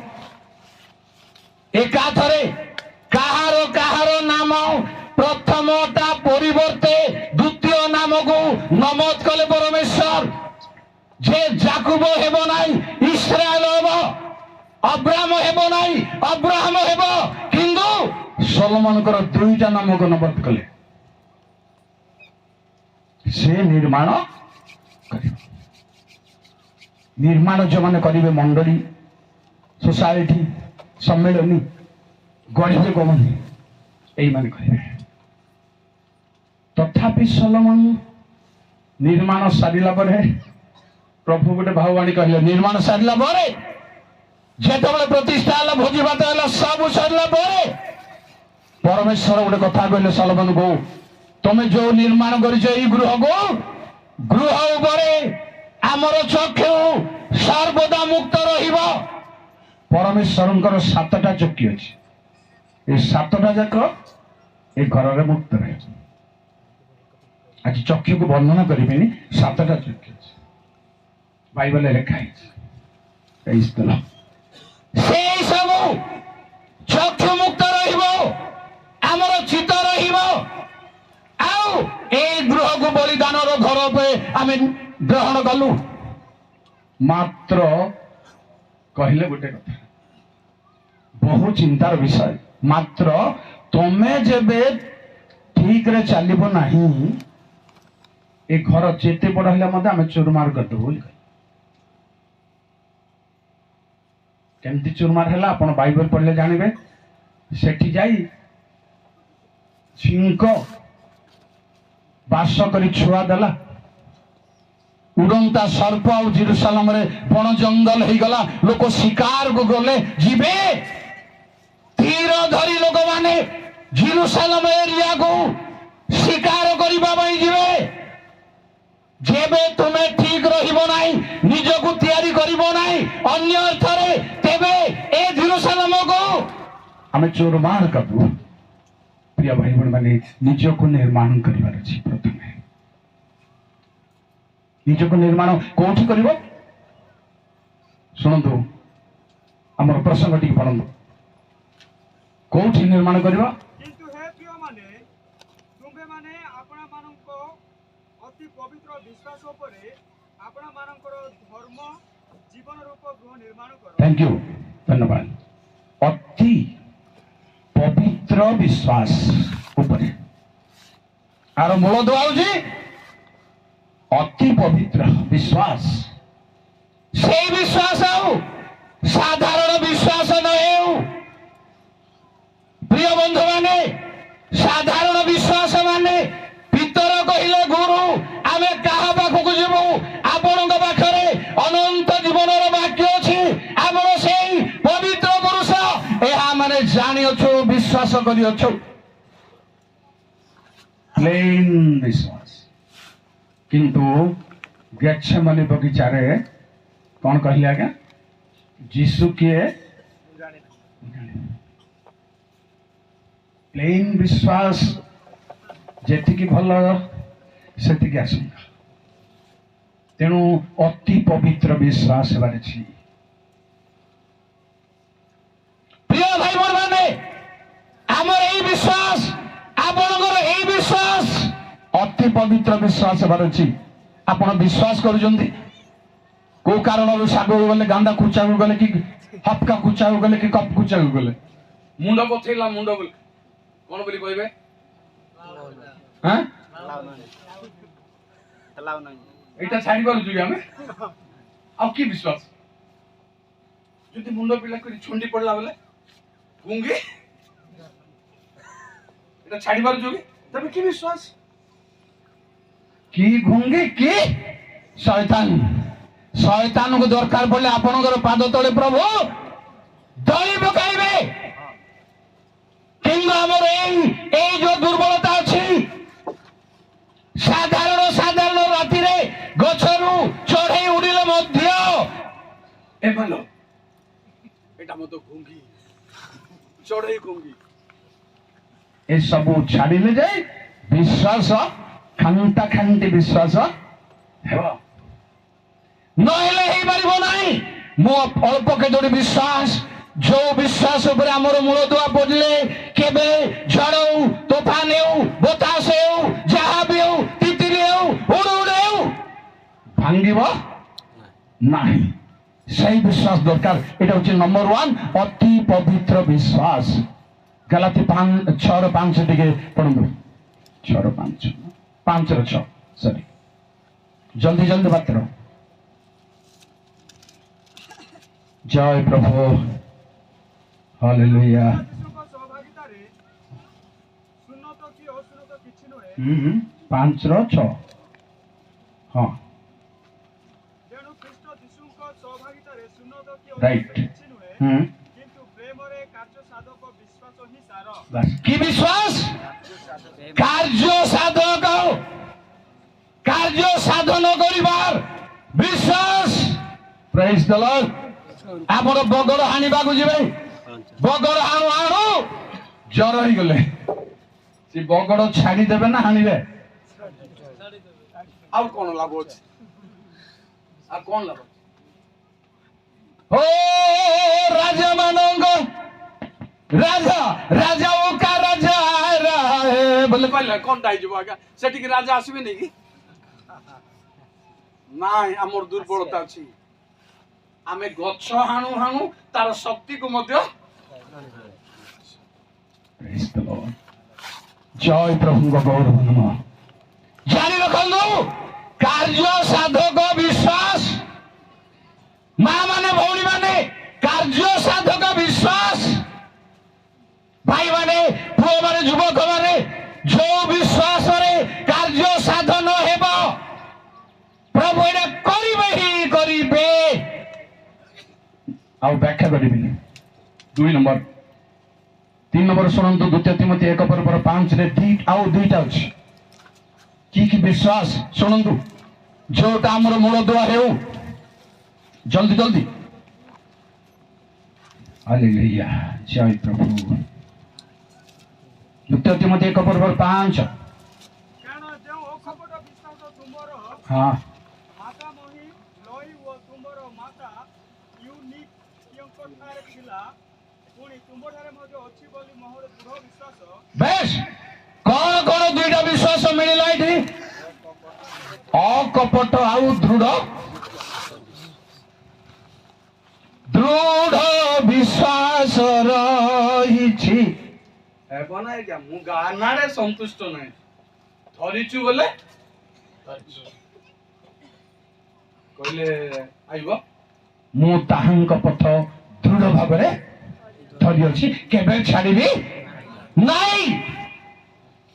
एकाथरे काहारो काहारो नाम प्रथमटा परिवर्ते द्वितीय नाम को नमत कले परमेश्वर जे जाकुब हेबो नाही इस्राएल हेबो अब्राहम हेबो नाही अब्राहम हेबो किंतु सोलोमन कर दुईटा नाम को नमत कले से निर्माण करिबो निर्माण जो माने करिवे मंडली सोसाइटी सम्मेलनी गढ़े कौन यही मान करेंगे तथापि सोलोमन निर्माण सारिला प्रभु गोटे भाववाणी कहले निर्माण सारिला जेतबेले प्रतिष्ठा हला भोजी भात हला सब सारिला परमेश्वर गोटे कथा कहले सोलोमन को तुम जो निर्माण कर गृह को गृह उपरे आमर चक्षु सर्वदा मुक्त रहिबो परमेश्वर सातटा चक्षु अच्छी ये सातटा जाक ए घर में मुक्त रहे आज चक्षु को वर्णना करें सातटा चक्षु अच्छी बाइबल लिखाई सब चक्षु मुक्त रमर चित्त गृह को बलिदान घर पे आम ग्रहण कलु मात्र कहले गोटे कथा बहु चिंतार विषय मात्र तमे जेबे ठीक रे चलिबो नाही ए घर जेते बड़ हले मते आमे चुरमार कर दो केमती चुरमार हला आपण बाइबल पढ़ले जानिबे सेठी जाई झिंक बास करी छुआ देला उड़ंता सर्प आ जेरूशलेम रे बण जंगल हो गला लोक शिकार को गले जीवे तीर धरी लोक माने जेरूशलेम एरिया को शिकार करिबा पई जीवे जेबे तुमे ठीक रहिबो नाही निजको तैयारी करिबो नाही अन्य अर्थरे तेबे ए जेरूशलेम को आमे चोरमार करबो प्रिय भाई बहन माने निजको निर्माण करिबार अछि प्रथमे निजको निर्माण कोठी करिबो सुनंतु हमर प्रसंग टी पढंतु कोठी निर्माण करिबो किंतु हे प्रिय माने तुमे माने आपना मानको अति पवित्र विश्वास उपरे आपना मानकर धर्म जीवन रूप गृह निर्माण करो थैंक यू धन्यवाद अति पवित्र विश्वास उपरे आर मूल दुआउजी अति पवित्र विश्वास से विश्वास हो साधारण विश्वास न हो प्रिय बंधु माने साधारण विश्वास माने पितर कहिले गुरु आमे कहा पाखक जीवु आपण पाखरे अनंत जीवन वाक्य अछि आमर सेई पवित्र पुरुष एहा माने जानि अछु विश्वास करि अछु प्लेन विश्वास किंतु गेत्सेमनी बगीचारे कौन कहले आज्ञा जीसु किए प्लेन विश्वास जेतिकी भल सेतिकी आशंका तेणु अति पवित्र विश्वास हेबार अछि प्रिय भाई बहन माने हमर एई विश्वास आपनकर एई विश्वास अति पवित्र विश्वास हेबार अछि आपण विश्वास करूछन्ती को कारण सागो गले गांदा कुचा गले कि हपका कुचा गले कि कप कुचा गले मुंड पथेला मुंड बोल कोन बोली कहबे हां अलाउ नहीं एटा छाडी करू जुगे हमें अब की विश्वास जति मुंड पिला करी छुंडी पड़ला बोले गुंगी एटा छाडी करू जुगे तबे की विश्वास की घुंगी की शैतान को दरकार पड़े आपनकर पाद तले प्रभु दली पकाइबे किंतु हमर ए जो दुर्बलता अछि साधारण हे मानो एटा मत घुंगी चढ़ई घुंगी ए सब छाड़िले जाए विश्वास खांटा खांटी विश्वास हेबो नहेले ही पारिबो नाही मो अल्प के जोड़ी विश्वास जो विश्वास ऊपर आमर मूल दुआ पड़ले केबे झड़ तूफान हो बतास हो जहाँ भी हो तितली हो उड़ उड़ हो भांगिबो नाही सही विश्वास दरकार एटा होची नंबर 1 अति पवित्र विश्वास गलाती 5:6-5 टिके पढंदु 6:5 5:6 सॉरी जल्दी जल्दी बात करो जय प्रभु हालेलुया ଯୀଶୁଙ୍କ ସହଭାଗିତାରେ ସୁନ୍ନତ କି ଅସୁନ୍ନତ କିଛି ନୁହେଁ 5:6 हाँ ତେଣୁ ଖ୍ରୀଷ୍ଟ ଯୀଶୁଙ୍କ ସହଭାଗିତାରେ ସୁନ୍ନତ କି Right. ଅସୁନ୍ନତ କିଛି ନୁହେଁ କିନ୍ତୁ ପ୍ରେମରେ କାର୍ଯ୍ୟ ସାଧକ ବିଶ୍ୱାସ ହିଁ ସାର बस की विश्वास कार्य साधन करिबार विश्वास प्रेज द लॉर्ड आपण बगड़ हानिबा को जिवे बगड़ हाणु हाणु जर ही गले से बगड़ छाड़ी देबे ना हानिबे आउ कौन लाभ अछि आ कौन लाभ ओ राजा मानंग राजा राजाओं का राजा है बोले पहले कौन दाई जब आगा सेठी के राजा आसीबे नहीं की नाई हमर दुर्बलता अछि आमे गच्छ हाणु हाणु तार शक्ति को मध्य Praise the Lord. जय प्रभु गौरव नमः जानी रखंदु कार्य साधक विश्वास मां माने भौणी माने कार्य साधक विश्वास भाई माने पुओ माने युवक माने जो विश्वास रे कार्य साधन हेबो प्रभु एटा करिबे ही करिबे आउ व्याख्या करिबिनी 2 नंबर 3 नंबर सुनंतु द्वितीय तिमोथी 1:5 रे आउ दुईटा अछि की विश्वास सुनंतु जोटा हमर मूल दुआ हेउ जल्दी जल्दी हालेलुया जय प्रभु द्वितीय तिमोथी 1:5 କାରଣ ଯେଉଁ ଅକପଟ ବିଶ୍ୱାସ ତୁମର हाँ ମାତାମହୀ ଲଇ ଓ ତୁମର ମାତା ୟୁନିକ୍ୟଙ୍କଠାରେ ଥିଲା ପୁଣି ତୁମଠାରେ ମଧ୍ୟ ଅଛି ବୋଲି ମୋର ଦୃଢ଼ ବିଶ୍ୱାସ बेश कौन कौन दुईटा विश्वास मिलला एठी अकपट आउ दृढ़ दृढ़ विश्वास रहिछि हेबो ना क्या मु गाना रे संतुष्ट नै धरिचु बोले कहले आइबो मु ताहांक पथ दृढ़ भाबरे धरि अछि केबे छाड़िबी नाही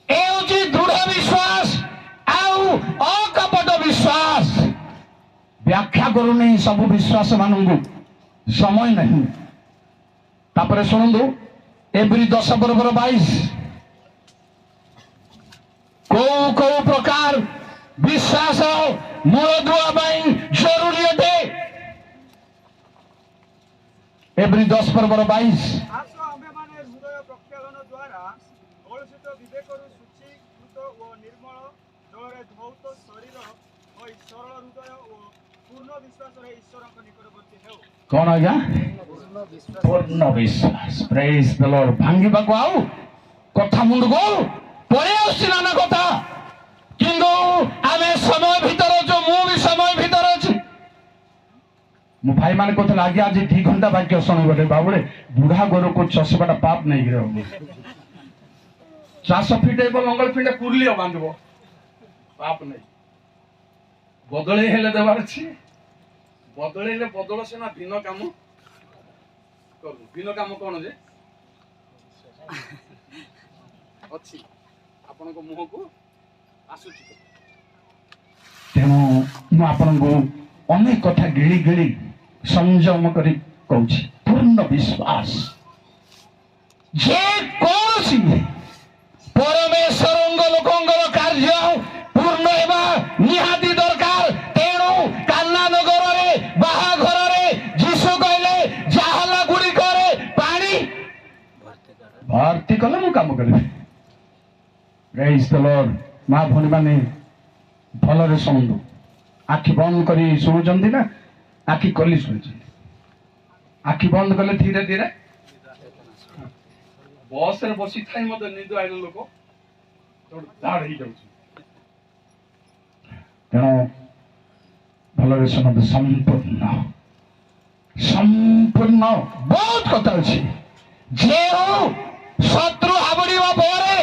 एउची दृढ़ विश्वास आउ अकपट विश्वास व्याख्या करूनी सब विश्वास मानंगु समय नहीं तापरे सुनंदु एवरी 10:22 को प्रकार विश्वास मूल दुआ बाई जरूरी अटे एवरी 10:22 ଆସ ଆମ୍ଭେମାନେ ହୃଦୟ ପ୍ରକ୍ଷାଳନ ଦ୍ୱାରା କଳୁଷିତ ବିବେକରୁ ଶୁଚୀକୃତ ଓ ନିର୍ମଳ ଜଳରେ ଧୌତ ଶରୀର ହୋଇ ସରଳ ହୃଦୟ ଓ ପୂର୍ଣ୍ଣ ବିଶ୍ୱାସରେ ଈଶ୍ୱରଙ୍କ ନିକଟବର୍ତ୍ତୀ ହେଉ कौन आज्ञा पूर्ण विश्वास प्रेज द लॉर्ड भांगिबा को आउ कथा मुंड को पळे आउछि नाना कथा किंतु आमे समय भीतर जो मु भी समय भीतर अछि मु भाई माने कहते आगे आज 2 घंटा वाक्य सुन बोले बाबुरे बुढ़ा गोर को चसबाटा पाप नहीं गिरे 400 फीट एबो मंगल फिंडे पुरली बांधबो पाप नहीं बदले हेले देबार छी बदलेले बदल सेना भिन्न काम करू भिन्न काम कोन जे अछि आपन को मुह को आसुची तेणु मु आपन को अनेक कथा गिली गिली संयम करी कहूछि पूर्ण विश्वास जे कोनसी परमेश्वरंग लोकंगर कार्य पूर्ण हेबा निहाती दरकार तेणु कान्ना नगर रे बाहाघर रे जीशु କରିବେ। ପ୍ରେଜ୍ ଦ ଲର୍ଡ। ମା ଭଉଣୀମାନେ ଭଲରେ ଶୁଣନ୍ତୁ। ଆଖି ବନ୍ଦ କରି ଶୁଣୁଛନ୍ତି ନା ଆଖି ଖୋଲି ଶୁଣୁଛନ୍ତି? ଆଖି ବନ୍ଦ କଲେ ଧୀରେ ଧୀରେ ବସରେ ବସିଥାଇ ମତେ ନିଦ ଆଇଲେ ଲୋକ ଧାଡ଼ ହେଇଯାଉଛି। ତେଣୁ ଭଲରେ ଶୁଣନ୍ତୁ। ସମ୍ପୂର୍ଣ୍ଣ ସମ୍ପୂର୍ଣ୍ଣ ବହୁତ କଥା ଅଛି। ଯେଉଁ ଶତ୍ରୁ ହାବୁଡ଼ିବା ପରେ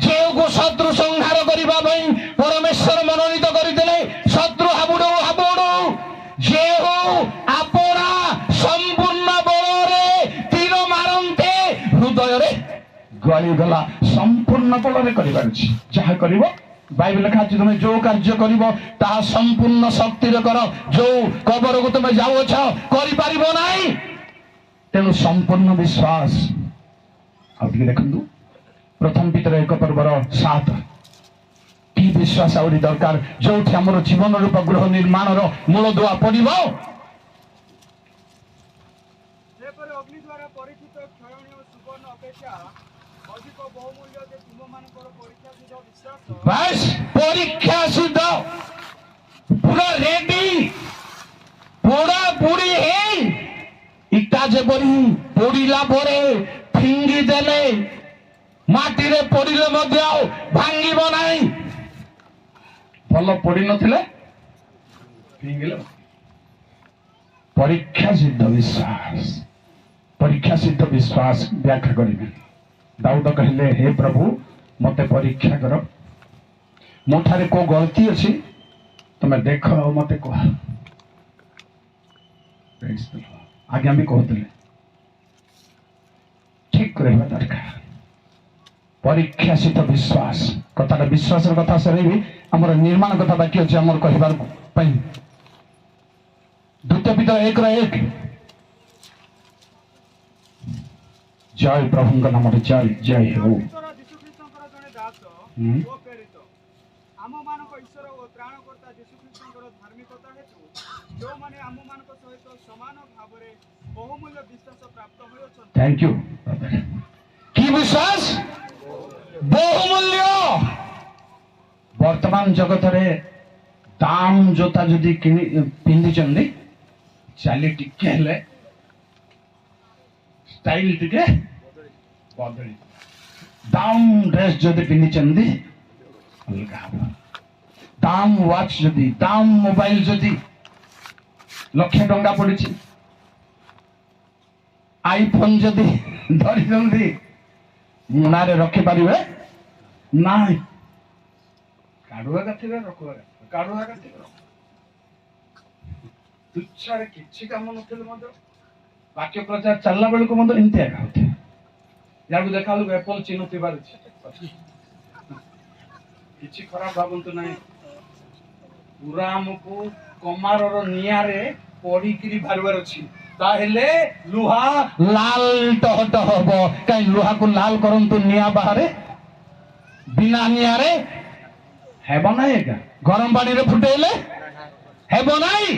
ଯେଉଁକୁ ଶତ୍ରୁ ସଂହାର କରିବା ପାଇଁ ପରମେଶ୍ୱର ମନୋନୀତ କରିଥିଲେ, ଶତ୍ରୁ ହାବୁଡୁ ହାବୁଡୁ ଯେଉଁ ଆପଣା ସମ୍ପୂର୍ଣ୍ଣ ବଳରେ ତୀର ମାରନ୍ତେ ହୃଦୟରେ ଗଳିଗଲା। ସମ୍ପୂର୍ଣ୍ଣ ବଳରେ କରିବାର ଅଛି। ଯାହା କରିବ ବାଇବେଲ ଲେଖା ଅଛି, ତୁମେ ଯୋଉ କାର୍ଯ୍ୟ କରିବ ତାହା ସମ୍ପୂର୍ଣ୍ଣ ଶକ୍ତିରେ କର। ଯୋଉ କବରକୁ ତୁମେ ଯାଉଅଛ କରିପାରିବ ନାହିଁ। ତେଣୁ ସମ୍ପୂର୍ଣ୍ଣ ବିଶ୍ୱାସ। ଆଉ ଟିକେ ଦେଖନ୍ତୁ ପ୍ରଥମ ପିତର 1:7। କି ବିଶ୍ୱାସ ଆହୁରି ଦରକାର ଯୋଉଠି ଆମର ଜୀବନ ରୂପ ଗୃହ ନିର୍ମାଣର ମୂଳଦୁଆ ପଡ଼ିବ। ସେପରି ଅଗ୍ନି ଦ୍ୱାରା ପରୀକ୍ଷିତ କ୍ଷୟଣୀୟ ସୁବର୍ଣ୍ଣ ଅପେକ୍ଷା ଅଧିକ ବହୁମୂଲ୍ୟ ଯେ ତୁମମାନଙ୍କର ପରୀକ୍ଷା ସିଦ୍ଧ ବିଶ୍ୱାସ ବାସ୍ ପରୀକ୍ଷା ସିଦ୍ଧ ପୁରା ରେଡି ପୋଡ଼ା ପୋଡ଼ି ହେଇ ଇଟା ଯେପରି ପୋଡ଼ିଲା ପରେ ଫିଙ୍ଗି ଦେଲେ ମାଟିରେ ପଡ଼ିଲେ ମଧ୍ୟ ଭାଙ୍ଗିବ ନାହିଁ। ଭଲ ପଡ଼ି ନଥିଲେ ଫିଙ୍ଗିଲେ। ପରୀକ୍ଷା ସିଦ୍ଧ ବିଶ୍ୱାସ। ପରୀକ୍ଷା ସିଦ୍ଧ ବିଶ୍ୱାସ ବ୍ୟାଖ୍ୟା କରିବେ। ଦାଉଦ କହିଲେ, ହେ ପ୍ରଭୁ ମତେ ପରୀକ୍ଷା କର, ମୋ ଠାରେ କୋଉ ଗଳତି ଅଛି ତମେ ଦେଖ ଆଉ ମତେ କୁହ। ଆଜ୍ଞା ବି କହୁଥିଲେ ଠିକ ରହିବା ଦରକାର। ପରୀକ୍ଷା ସିଦ୍ଧ ବିଶ୍ୱାସ କଥାଟା ବିଶ୍ୱାସର କଥା ସରେଇବି, ଆମର ନିର୍ମାଣ କଥା ବାକି ଅଛି ଆମର କହିବାର ପାଇଁ। ଦ୍ୱିତୀୟ ପିତର 1:1। ଜୟ ପ୍ରଭୁଙ୍କ ନାମରେ ଜୟ ଜୟ ହେଉ। ଯୀଶୁଖ୍ରୀଷ୍ଟଙ୍କର ଜଣେ ଦାସ ଓ ପ୍ରେରିତ ଆମମାନଙ୍କ ଈଶ୍ୱର ଓ ତ୍ରାଣକର୍ତ୍ତା ଯୀଶୁଖ୍ରୀଷ୍ଟଙ୍କର ଧାର୍ମିକତା ହେତୁ ଯେଉଁମାନେ ଆମମାନଙ୍କ ସହିତ ସମାନ ଭାବରେ ବହୁମୂଲ୍ୟ ବିଶ୍ୱାସ ପ୍ରାପ୍ତ ହୋଇଅଛନ୍ତି। Thank you. କି ବିଶ୍ୱାସ? ବହୁମୂଲ୍ୟ। ବର୍ତ୍ତମାନ ଜଗତରେ ଦାମ ଜୋତା ଯଦି ପିନ୍ଧିଛନ୍ତି ଚାଲି ଟିକେ ହେଲେ ଷ୍ଟାଇଲ ଟିକେ ବଦଳି। ଦାମ ଡ୍ରେସ୍ ଯଦି ପିନ୍ଧିଛନ୍ତି ଅଲଗା ହବ। ଦାମ ୱାଚ୍ ଯଦି, ଦାମ ମୋବାଇଲ ଯଦି ଲକ୍ଷେ ଟଙ୍କା ପଡିଛି, ଆଇଫୋନ ଯଦି ଧରିଛନ୍ତି ମୁଣାରେ ରଖିପାରିବେ ନାହିଁ। କାଢୁଆ କାଠିରେ ରଖୁଆ କାଢୁଆ କାଠିରେ ତୁଚ୍ଛାରେ କିଛି କାମ ନଥିଲେ ମଧ୍ୟ ବାକ୍ୟ ପ୍ରଚାର ଚାଲିଲା ବେଳକୁ ମଧ୍ୟ ଏମିତି ଏକା ହଉଥିବ। ଯାହାକୁ ଦେଖା ବେଳକୁ ଏପଲ ଚିହ୍ନ ଥିବାର ଅଛି। କିଛି ଖରାପ ଭାବନ୍ତୁ ନାହିଁ। ପୁରା ଆମକୁ କମାରର ନିଆଁରେ ପଡିକିରି ବାହାରିବାର ଅଛି। ତାହେଲେ ଲୁହା ଲାଲ ଟହ ଟହ ହବ। କାହିଁ ଲୁହାକୁ ଲାଲ କରନ୍ତୁ ନିଆଁ ବାହାରେ, ବିନା ନିଆଁରେ ହେବ ନାହିଁ। ଏକା ଗରମ ପାଣିରେ ଫୁଟେଇଲେ ହେବ ନାହିଁ।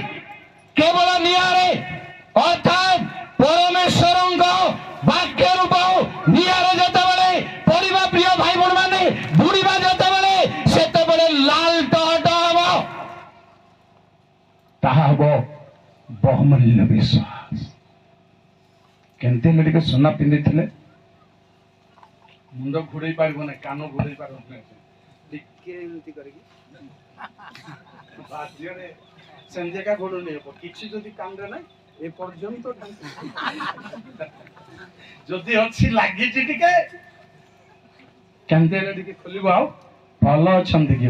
କେବଳ ନିଆଁରେ, ଅର୍ଥାତ୍ ପରମେଶ୍ୱରଙ୍କ ବାକ୍ୟ ରୂପ ନିଆଁରେ ଯେତେବେଳେ ପଡ଼ିବା, ପ୍ରିୟ ଭାଇ ଭଉଣୀ ମାନେ ବୁଡ଼ିବା ଯେତେବେଳେ, ସେତେବେଳେ ଲାଲ ଟହ ଟହ ହବ। ତାହା ହବ ବହୁମୂଲ୍ୟ ବିଶ୍ୱାସ। କେମିତି ହେଲେ ଟିକେ ସୁନା ପିନ୍ଧିଥିଲେ ମୁଣ୍ଡ ଘୋଡେଇ ପାରିବ ନାହିଁ, କାନ ଘୋଡେଇ ପାରିବ ନାହିଁ, ଟିକେ ଏମିତି କରିକି ବାଧ୍ୟରେ ସେମିତି ଏକା ଘୋଡୁନି ହେବ। କିଛି ଯଦି କାନରେ ନାହିଁ ଏ ପର୍ଯ୍ୟନ୍ତ ଯଦି ଅଛି ଲାଗିଛି ଟିକେ କେମିତି ହେଲେ ଟିକେ ଖୋଲିବ। ଆଉ ଭଲ ଅଛନ୍ତି କି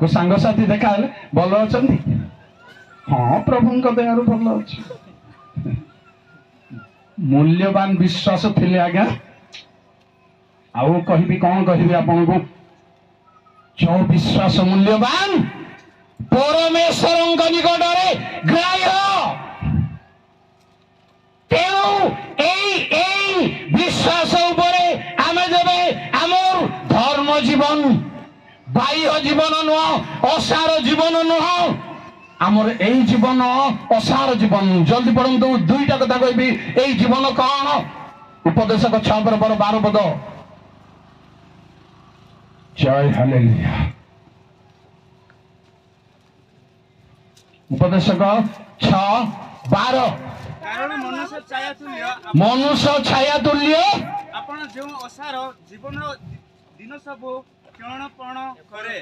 କୋଉ ସାଙ୍ଗସାଥି ଦେଖା ହେଲେ ଭଲ ଅଛନ୍ତି? ହଁ ପ୍ରଭୁଙ୍କ ଦୟାରୁ ଭଲ ଅଛି। ମୂଲ୍ୟବାନ ବିଶ୍ୱାସ ଥିଲେ ଆଜ୍ଞା। ଆଉ କହିବି କଣ କହିବି ଆପଣଙ୍କୁ? ଯୋଉ ବିଶ୍ୱାସ ମୂଲ୍ୟବାନ, ପରମେଶ୍ୱରଙ୍କ ନିକଟରେ ଗ୍ରାହ୍ୟ। ତେଣୁ এই ବିଶ୍ୱାସ ଉପରେ ଆମେ ଯେବେ ଆମର ଧର୍ମ ଜୀବନ, ବାହ୍ୟ ଜୀବନ ନୁହଁ, ଅସାର ଜୀବନ ନୁହଁ, ଆମର ଏଇ ଜୀବନ ଅସାର ଜୀବନ। ଜଲ୍ଦି ପଢନ୍ତୁ, ଦୁଇଟା କଥା କହିବି। ଏଇ ଜୀବନ କଣ? ଉପଦେଶକ 6:12 जय हालेलुया। उपदेशक 6:12 कारण मनुष्य छाया तुल्य मनुष्य छाया तुल्य आपण जो असार जीवन दिन सब क्षणपण करे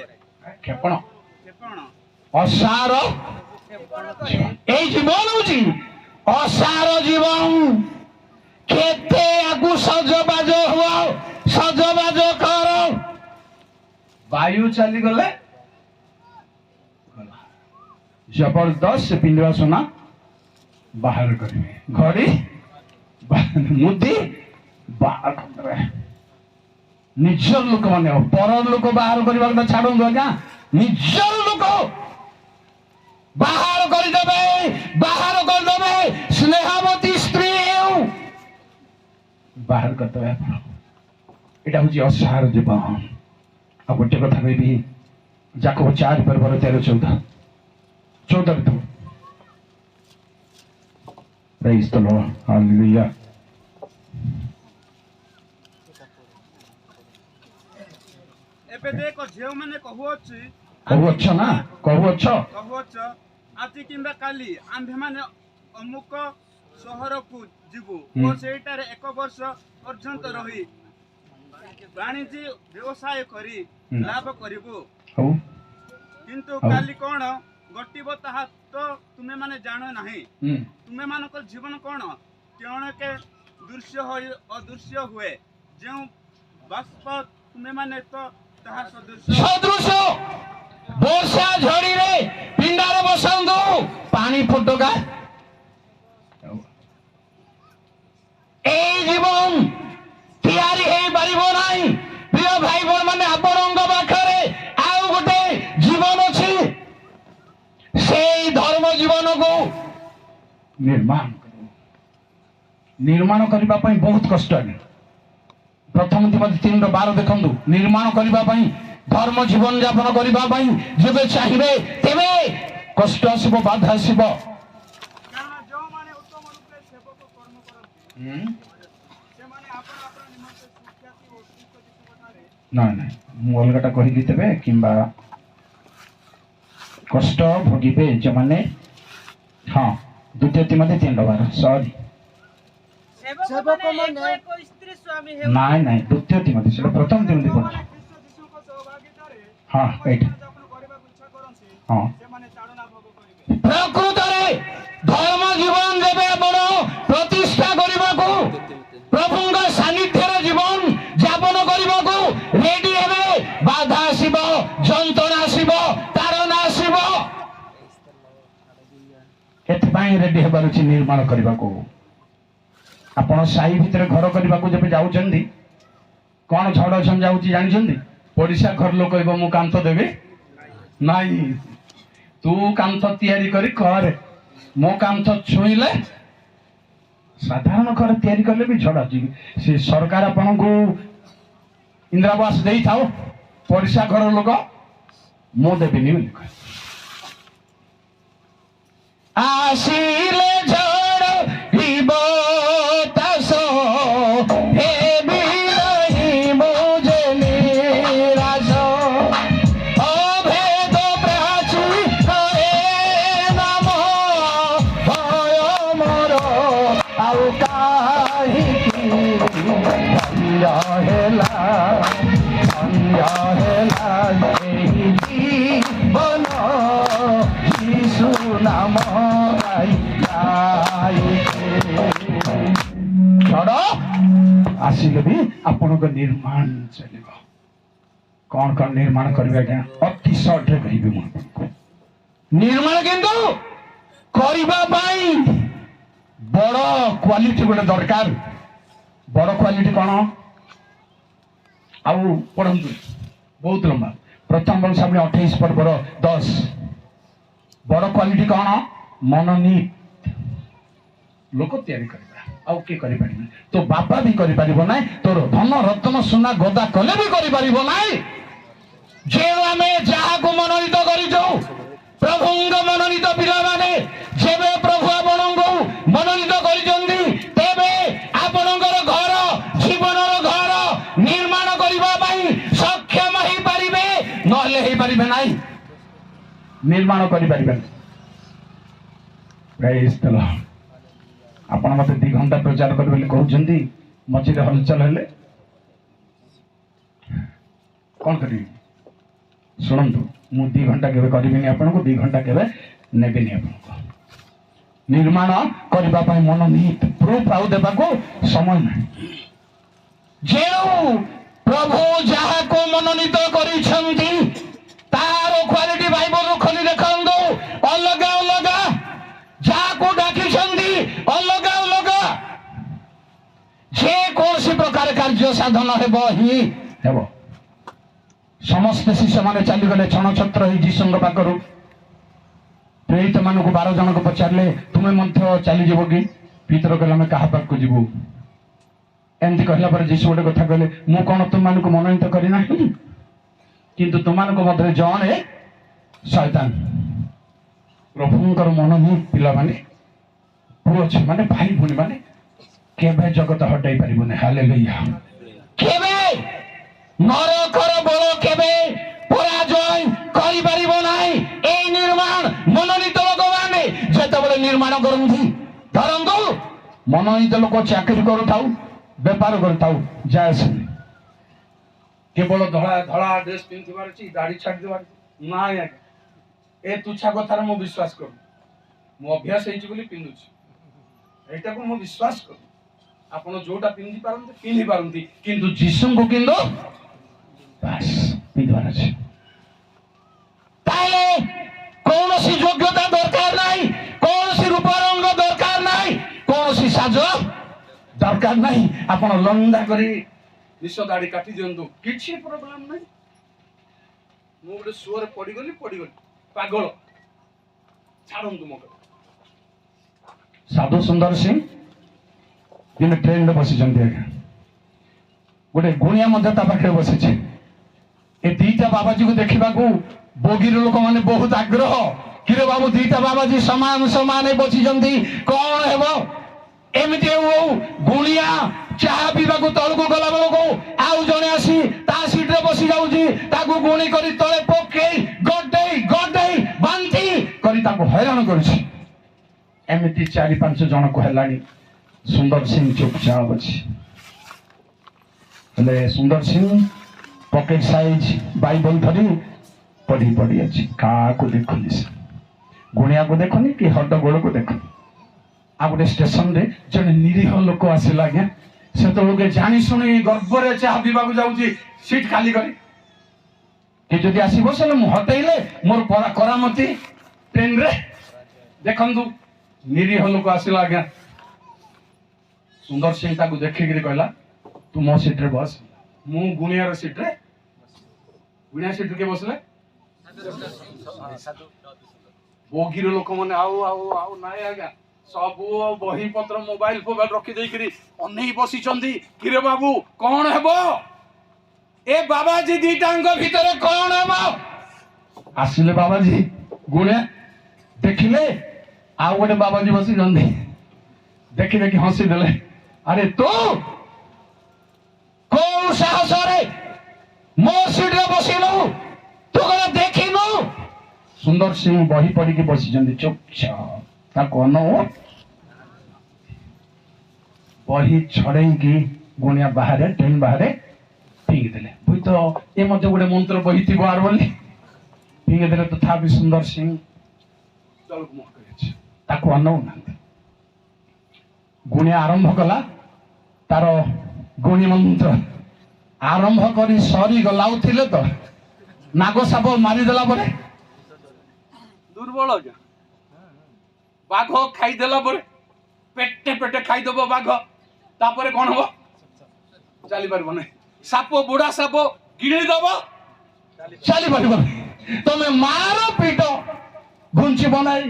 क्षेपण क्षेपण असार এই জীবন হচ্ছে অসার জীবন। কেতে আগু সজবাজ হও, সজবাজ কর। বায়ু চালি গলে जबरदस्त से पिंडवा सोना बाहर करेंगे घड़ी मुदी बाहर कर निजर लोक मान पर लोक बाहर करने छाड़ू आज्ञा निजर लोक बाहर करदे बाहर करदे स्नेहवती स्त्री बाहर करदे यहाँ हूँ असार जीवन। आ गोटे कथा कहि जाकब 4:13-14 तो Praise the Lord. Hallelujah. एबे देखो झेउ माने कहूछि कहूछ ना कहूछ आजि किंबा काली आंभे माने अमुक सहर को जीवु ओ सेटारे 1 वर्ष पर्यंत रही वाणिज्य व्यवसाय करी लाभ करिबो किंतु काली कोन घटिब ताहा तो तुमे माने जानो नाही। तुमे मानकर जीवन कोन केण के दृश्य होय अदृश्य हुए जो बाष्प तुमे माने तो ताहा सदृश्य वर्षा झड़ी रे पिंडारे बसंदु पानी फुटका ए जीवन तैयारी हे परिबो नाही। प्रिय भाई बोन माने आपनंग पाखरे आउ गोटे जीवन अछि से धर्म जीवन को निर्माण करने बहुत कष्ट है। प्रथम तिमोथी 3:12 देखु निर्माण करने धर्म जीवन यापन करने जब चाहिए तेरे कष्ट आसब बाधा आसब। ना ना मु अलगटा कहली तेबे किंबा कष्ट भोगिबे जो माने हाँ 2 तिमोथी 3:12 सॉरी सेवक माने एक स्त्री स्वामी हे नाइ नाइ 2 तिमोथी से प्रथम तिमोथी पढ़ हाँ एट हाँ प्रकृत रे धर्म जीवन देबे बड़ो प्रतिष्ठा करबा को प्रभुंग सानिध्य रे जीवन यापन करबा को रेडी हेबे बाधा आसीब जंतणा आसीब तारण आसीब एथपाई रेडी हेबार अछि निर्माण करबा को। आपण साई भितर घर करबा को जब जाउचंदी कोन झड़ छन जाउची जानिचंदी पड़िसा घर लोक कहबो मु कांत देबे नाही तू कांत तयारी करी कर मो कांत छुईले साधारण घर तयारी करले भी झड़ अछि से सरकार आपण को इंदिरावास देई थाओ पड़िसा घर लोक मो देबेनी बोली आसीले झड़ हिबो तासो हे भी नहीं मुझे निराशो अभेद प्राची करे नाम भय मोर आउ काहि की हेला एही जीवन यीशु नाम झड़ आसिले भी आपण निर्माण चलिब कौन कौन निर्माण करेंगे आज्ञा अति सर्ट कहि निर्माण किंतु करबा पाई बड़ क्वालिटी गोटे दरकार बड़ क्वालिटी कौन आउ पढ़ंतु बहुत लंबा प्रथम वर्ष 28:10 बड़ क्वालिटी कौन मनोनीत लोक तैयारी करबा आउ के करि पारिबे तो बापा भी करि पारिबो नै तोर धन रत्न सोना गदा कले भी करि पारिबो नै जे आमे जहा को मनोनीत करि जो प्रभुंग मनोनीत पिला माने जेबे प्रभु आपणंगो मनोनीत करि जंदी तेबे आपणंगर घर जीवनर घर निर्माण करिबा पई सक्षम हि ନିର୍ମାଣ କରିପାରିବେନି। ପ୍ରାଇଜ୍ ଦ ଲର୍ଡ। ଆପଣ ମତେ 2 ଘଣ୍ଟା ପ୍ରଚାର କରିବେ ବୋଲି କହୁଛନ୍ତି, ମଝିରେ ହଲଚଲ ହେଲେ କଣ କରିବି? ଶୁଣନ୍ତୁ, ମୁଁ 2 ଘଣ୍ଟା କେବେ କରିବିନି ଆପଣଙ୍କୁ, 2 ଘଣ୍ଟା କେବେ ନେବିନି ଆପଣଙ୍କୁ। ନିର୍ମାଣ କରିବା ପାଇଁ ମନୋନୀତ ପ୍ରୁଫ୍ ଆଉ ଦେବାକୁ ସମୟ ନାହିଁ। ଯେଉଁ ପ୍ରଭୁ ଯାହାକୁ ମନୋନୀତ କରିଛନ୍ତି ତାର କ୍ୱାଲିଟି ବାଇବଲରୁ ଖୋଲି ଦେଖନ୍ତୁ, ଅଲଗା ଅଲଗା। ଯାହାକୁ ଡାକିଛନ୍ତି ଅଲଗା ଅଲଗା। ଯେ କୌଣସି ପ୍ରକାର କାର୍ଯ୍ୟ ସାଧନ ହେବ ହିଁ ହେବ। ସମସ୍ତେ ଶିଷ୍ୟମାନେ ଚାଲିଗଲେ ଛଣ ଛତ୍ର ହେଇ ଯୀଶୁଙ୍କ ପାଖରୁ। ପ୍ରେରିତ ମାନଙ୍କୁ 12 ଜଣଙ୍କୁ ପଚାରିଲେ, ତୁମେ ମଧ୍ୟ ଚାଲିଯିବ କି? ପିତର କହିଲେ, ଆମେ କାହା ପାଖକୁ ଯିବୁ? ଏମିତି କହିଲା ପରେ ଯୀଶୁ ଗୋଟେ କଥା କହିଲେ, ମୁଁ କଣ ତୁମମାନଙ୍କୁ ମନୋନୀତ କରିନାହିଁ? କିନ୍ତୁ ତୁମମାନଙ୍କ ମଧ୍ୟରେ ଜଣେ ଶୈତାନ। ପ୍ରଭୁଙ୍କର ମନୋନୀତ ପିଲାମାନେ, ପୁଅ ଝିଅମାନେ, ଭାଇ ଭଉଣୀ ମାନେ କେବେ ଜଗତ ହଟାଇ ପାରିବନି। ହାଲେଲୁୟା। କେବେ ନରକର ବଳ କେବେ ପରାଜୟ କରିପାରିବ ନାହିଁ। এই ନିର୍ମାଣ ମନୋନୀତ ଲୋକମାନେ ଯେତେବେଳେ ନିର୍ମାଣ କରନ୍ତି, ଧରନ୍ତୁ ମନୋନୀତ ଲୋକ ଚାକିରି କରୁଥାଉ, ବେପାର କରୁଥାଉ, ଯାଏ କେବଳ ଧଳା ଧଳା ଡ୍ରେସ୍ ପିନ୍ଧିବାର ଅଛି, ଦାଢ଼ି ଛାଡ଼ି ଦେବାର ଅଛି? ନାଇଁ ଆଜ୍ଞା, ଏ ତୁଚ୍ଛା କଥାରେ ମୁଁ ବିଶ୍ୱାସ କରୁନି। ମୁଁ ଅଭ୍ୟାସ ହେଇଛି ବୋଲି ପିନ୍ଧୁଛି, ଏଇଟାକୁ ମୁଁ ବିଶ୍ୱାସ କରୁନି। ଆପଣ ଯୋଉଟା ପିନ୍ଧି ପାରନ୍ତି, କିନ୍ତୁ ଯୀଶୁଙ୍କୁ କିନ୍ତୁ ବାସ୍ ପିନ୍ଧିବାର ଅଛି। ତାହେଲେ କୌଣସି ଯୋଗ୍ୟତା ଦରକାର ନାହିଁ, କୌଣସି ରୂପ ରଙ୍ଗ ଦରକାର ନାହିଁ, କୌଣସି ସାଜ ଦରକାର ନାହିଁ। ଆପଣ ଲଣ୍ଡା କରି ନିଶ ଦାଢ଼ି କାଟି ଦିଅନ୍ତୁ, କିଛି ପ୍ରୋବ୍ଲେମ୍ ନାହିଁ। ମୁଁ ଗୋଟେ ସୁଅରେ ପଡ଼ିଗଲି, ପାଗଳ, ଛାଡ଼ନ୍ତୁ ମୋ କଥା। ସାଧୁ ସୁନ୍ଦର ସିଂ ଦିନେ ଟ୍ରେନରେ ବସିଛନ୍ତି ଆଜ୍ଞା। ଗୋଟେ ଗୁଣିଆ ମଧ୍ୟ ତା ପାଖରେ ବସିଛି। ଏ 2ଟା ବାବାଜୀକୁ ଦେଖିବାକୁ ବଗିର ଲୋକମାନେ ବହୁତ ଆଗ୍ରହ। କିରେ ବାବୁ, 2ଟା ବାବାଜୀ ସମାନ ସମାନ ବସିଛନ୍ତି, କଣ ହେବ? ଏମିତି ଗୁଣିଆ ଚାହା ପିଇବାକୁ ତଳକୁ ଗଲା ବେଳକୁ ଆଉ ଜଣେ ଆସି ତା ସିଟରେ ବସି ଯାଉଛି, ତାକୁ ଗୁଣି କରି ତଳେ ପକେଇ ଗଡେଇ ବାନ୍ତି କରି ତାକୁ ହଇରାଣ କରୁଛି। ଏମିତି 4-5 ଜଣକୁ ହେଲାଣି। ସୁନ୍ଦର ସିଂ ଚୁପଚାପ ଅଛି। ହେଲେ ସୁନ୍ଦର ସିଂ ପକେଟ ସାଇଜ ବାଇବଲ ଧରି ପଢି ଅଛି। କାହାକୁ ଦେଖୁନି, ସେ ଗୁଣିଆକୁ ଦେଖୁନି କି ହଟ୍ଟଗୋଳକୁ ଦେଖୁନି। ଆଉ ଗୋଟେ ଷ୍ଟେସନରେ ଜଣେ ନିରୀହ ଲୋକ ଆସିଲା ଆଜ୍ଞା। ସେତେବେଳକୁ ଜାଣି ଶୁଣି ଗର୍ବରେ ଚାହା ପିଇବାକୁ ଯାଉଛି, ସିଟ୍ ଖାଲି କରି। କି ଯଦି ଆସି ବସିଲେ ମୁଁ ହଟେଇଲେ ମୋର କରାମତି ଟ୍ରେନରେ। ଦେଖନ୍ତୁ, ନିରୀହ ଲୋକ ଆସିଲା ଆଜ୍ଞା। ସୁନ୍ଦର ସିଂ ତାକୁ ଦେଖିକିରି କହିଲା, ତୁ ମୋ ସିଟରେ ବସ। ମୁଁ ଗୁଣିଆର ସିଟରେ? ଗୁଣିଆ ସିଟରେ କିଏ ବସିଲେ? ବଗିର ଲୋକମାନେ ଆଉ ନାଇଁ ଆଜ୍ଞା, ସବୁ ବହି ପତ୍ର ମୋବାଇଲ ରଖି ଦେଇକିରି ଅନେଇ ବସିଛନ୍ତି। କିରେ ବାବୁ, କଣ ହେବ? ଏ ବାବାଜୀ 2ଟାଙ୍କ ଭିତରେ କଣ ହେବ? ଆସିଲେ ବାବାଜୀ ଗୁଣିଆ, ଦେଖିଲେ ଆଉ ଗୋଟେ ବାବାଜୀ ବସିଛନ୍ତି। ଦେଖି ହସି ଦେଲେ। ଆରେ ତୁ କୋଉ ସାହସରେ ମୋ ସିଟରେ ବସିଲୁ? ତୁ କଣ ଦେଖିନୁ? ସୁନ୍ଦର ସିଂ ବହି ପଢିକି ବସିଛନ୍ତି ଚୁପଚାପ। ତାକୁ ଅନଉ। ବହି ଛଡେଇକି ଗୁଣିଆ ବାହାରେ, ଟ୍ରେନ ବାହାରେ ଫିଙ୍ଗି ଦେଲେ। ହୁଏତ ଏ ମଧ୍ୟ ଗୋଟେ ମନ୍ତ୍ର ବହି ଥିବ ଆର ବୋଲି ଫିଙ୍ଗି ଦେଲେ। ତଥାପି ସୁନ୍ଦର ସିଂ ତଳକୁ ମୁହଁ କରିଛି, ତାକୁ ଅନଉନାହାନ୍ତି। ଗୁଣିଆ ଆରମ୍ଭ କଲା ତାର ଗୁଣି ମନ୍ତ୍ର। ଆରମ୍ଭ କରି ସରିଗଲା। ଆଉ ଥିଲେ ତ ନାଗ ସାପ ମାରିଦେଲା ପରେ ଦୁର୍ବଳ ଆଜ୍ଞା। ବାଘ ଖାଇଦେଲା ପରେ ପେଟେ ଖାଇଦବ ବାଘ, ତାପରେ କଣ ହବ? ଚାଲି ପାରିବ ନାହିଁ। ସାପ, ବୁଢା ସାପ ଗିଳିଦବ, ଚାଲି ପାରିବ। ତମେ ମାର ପିଟ ଘୁଞ୍ଚିବ ନାହିଁ।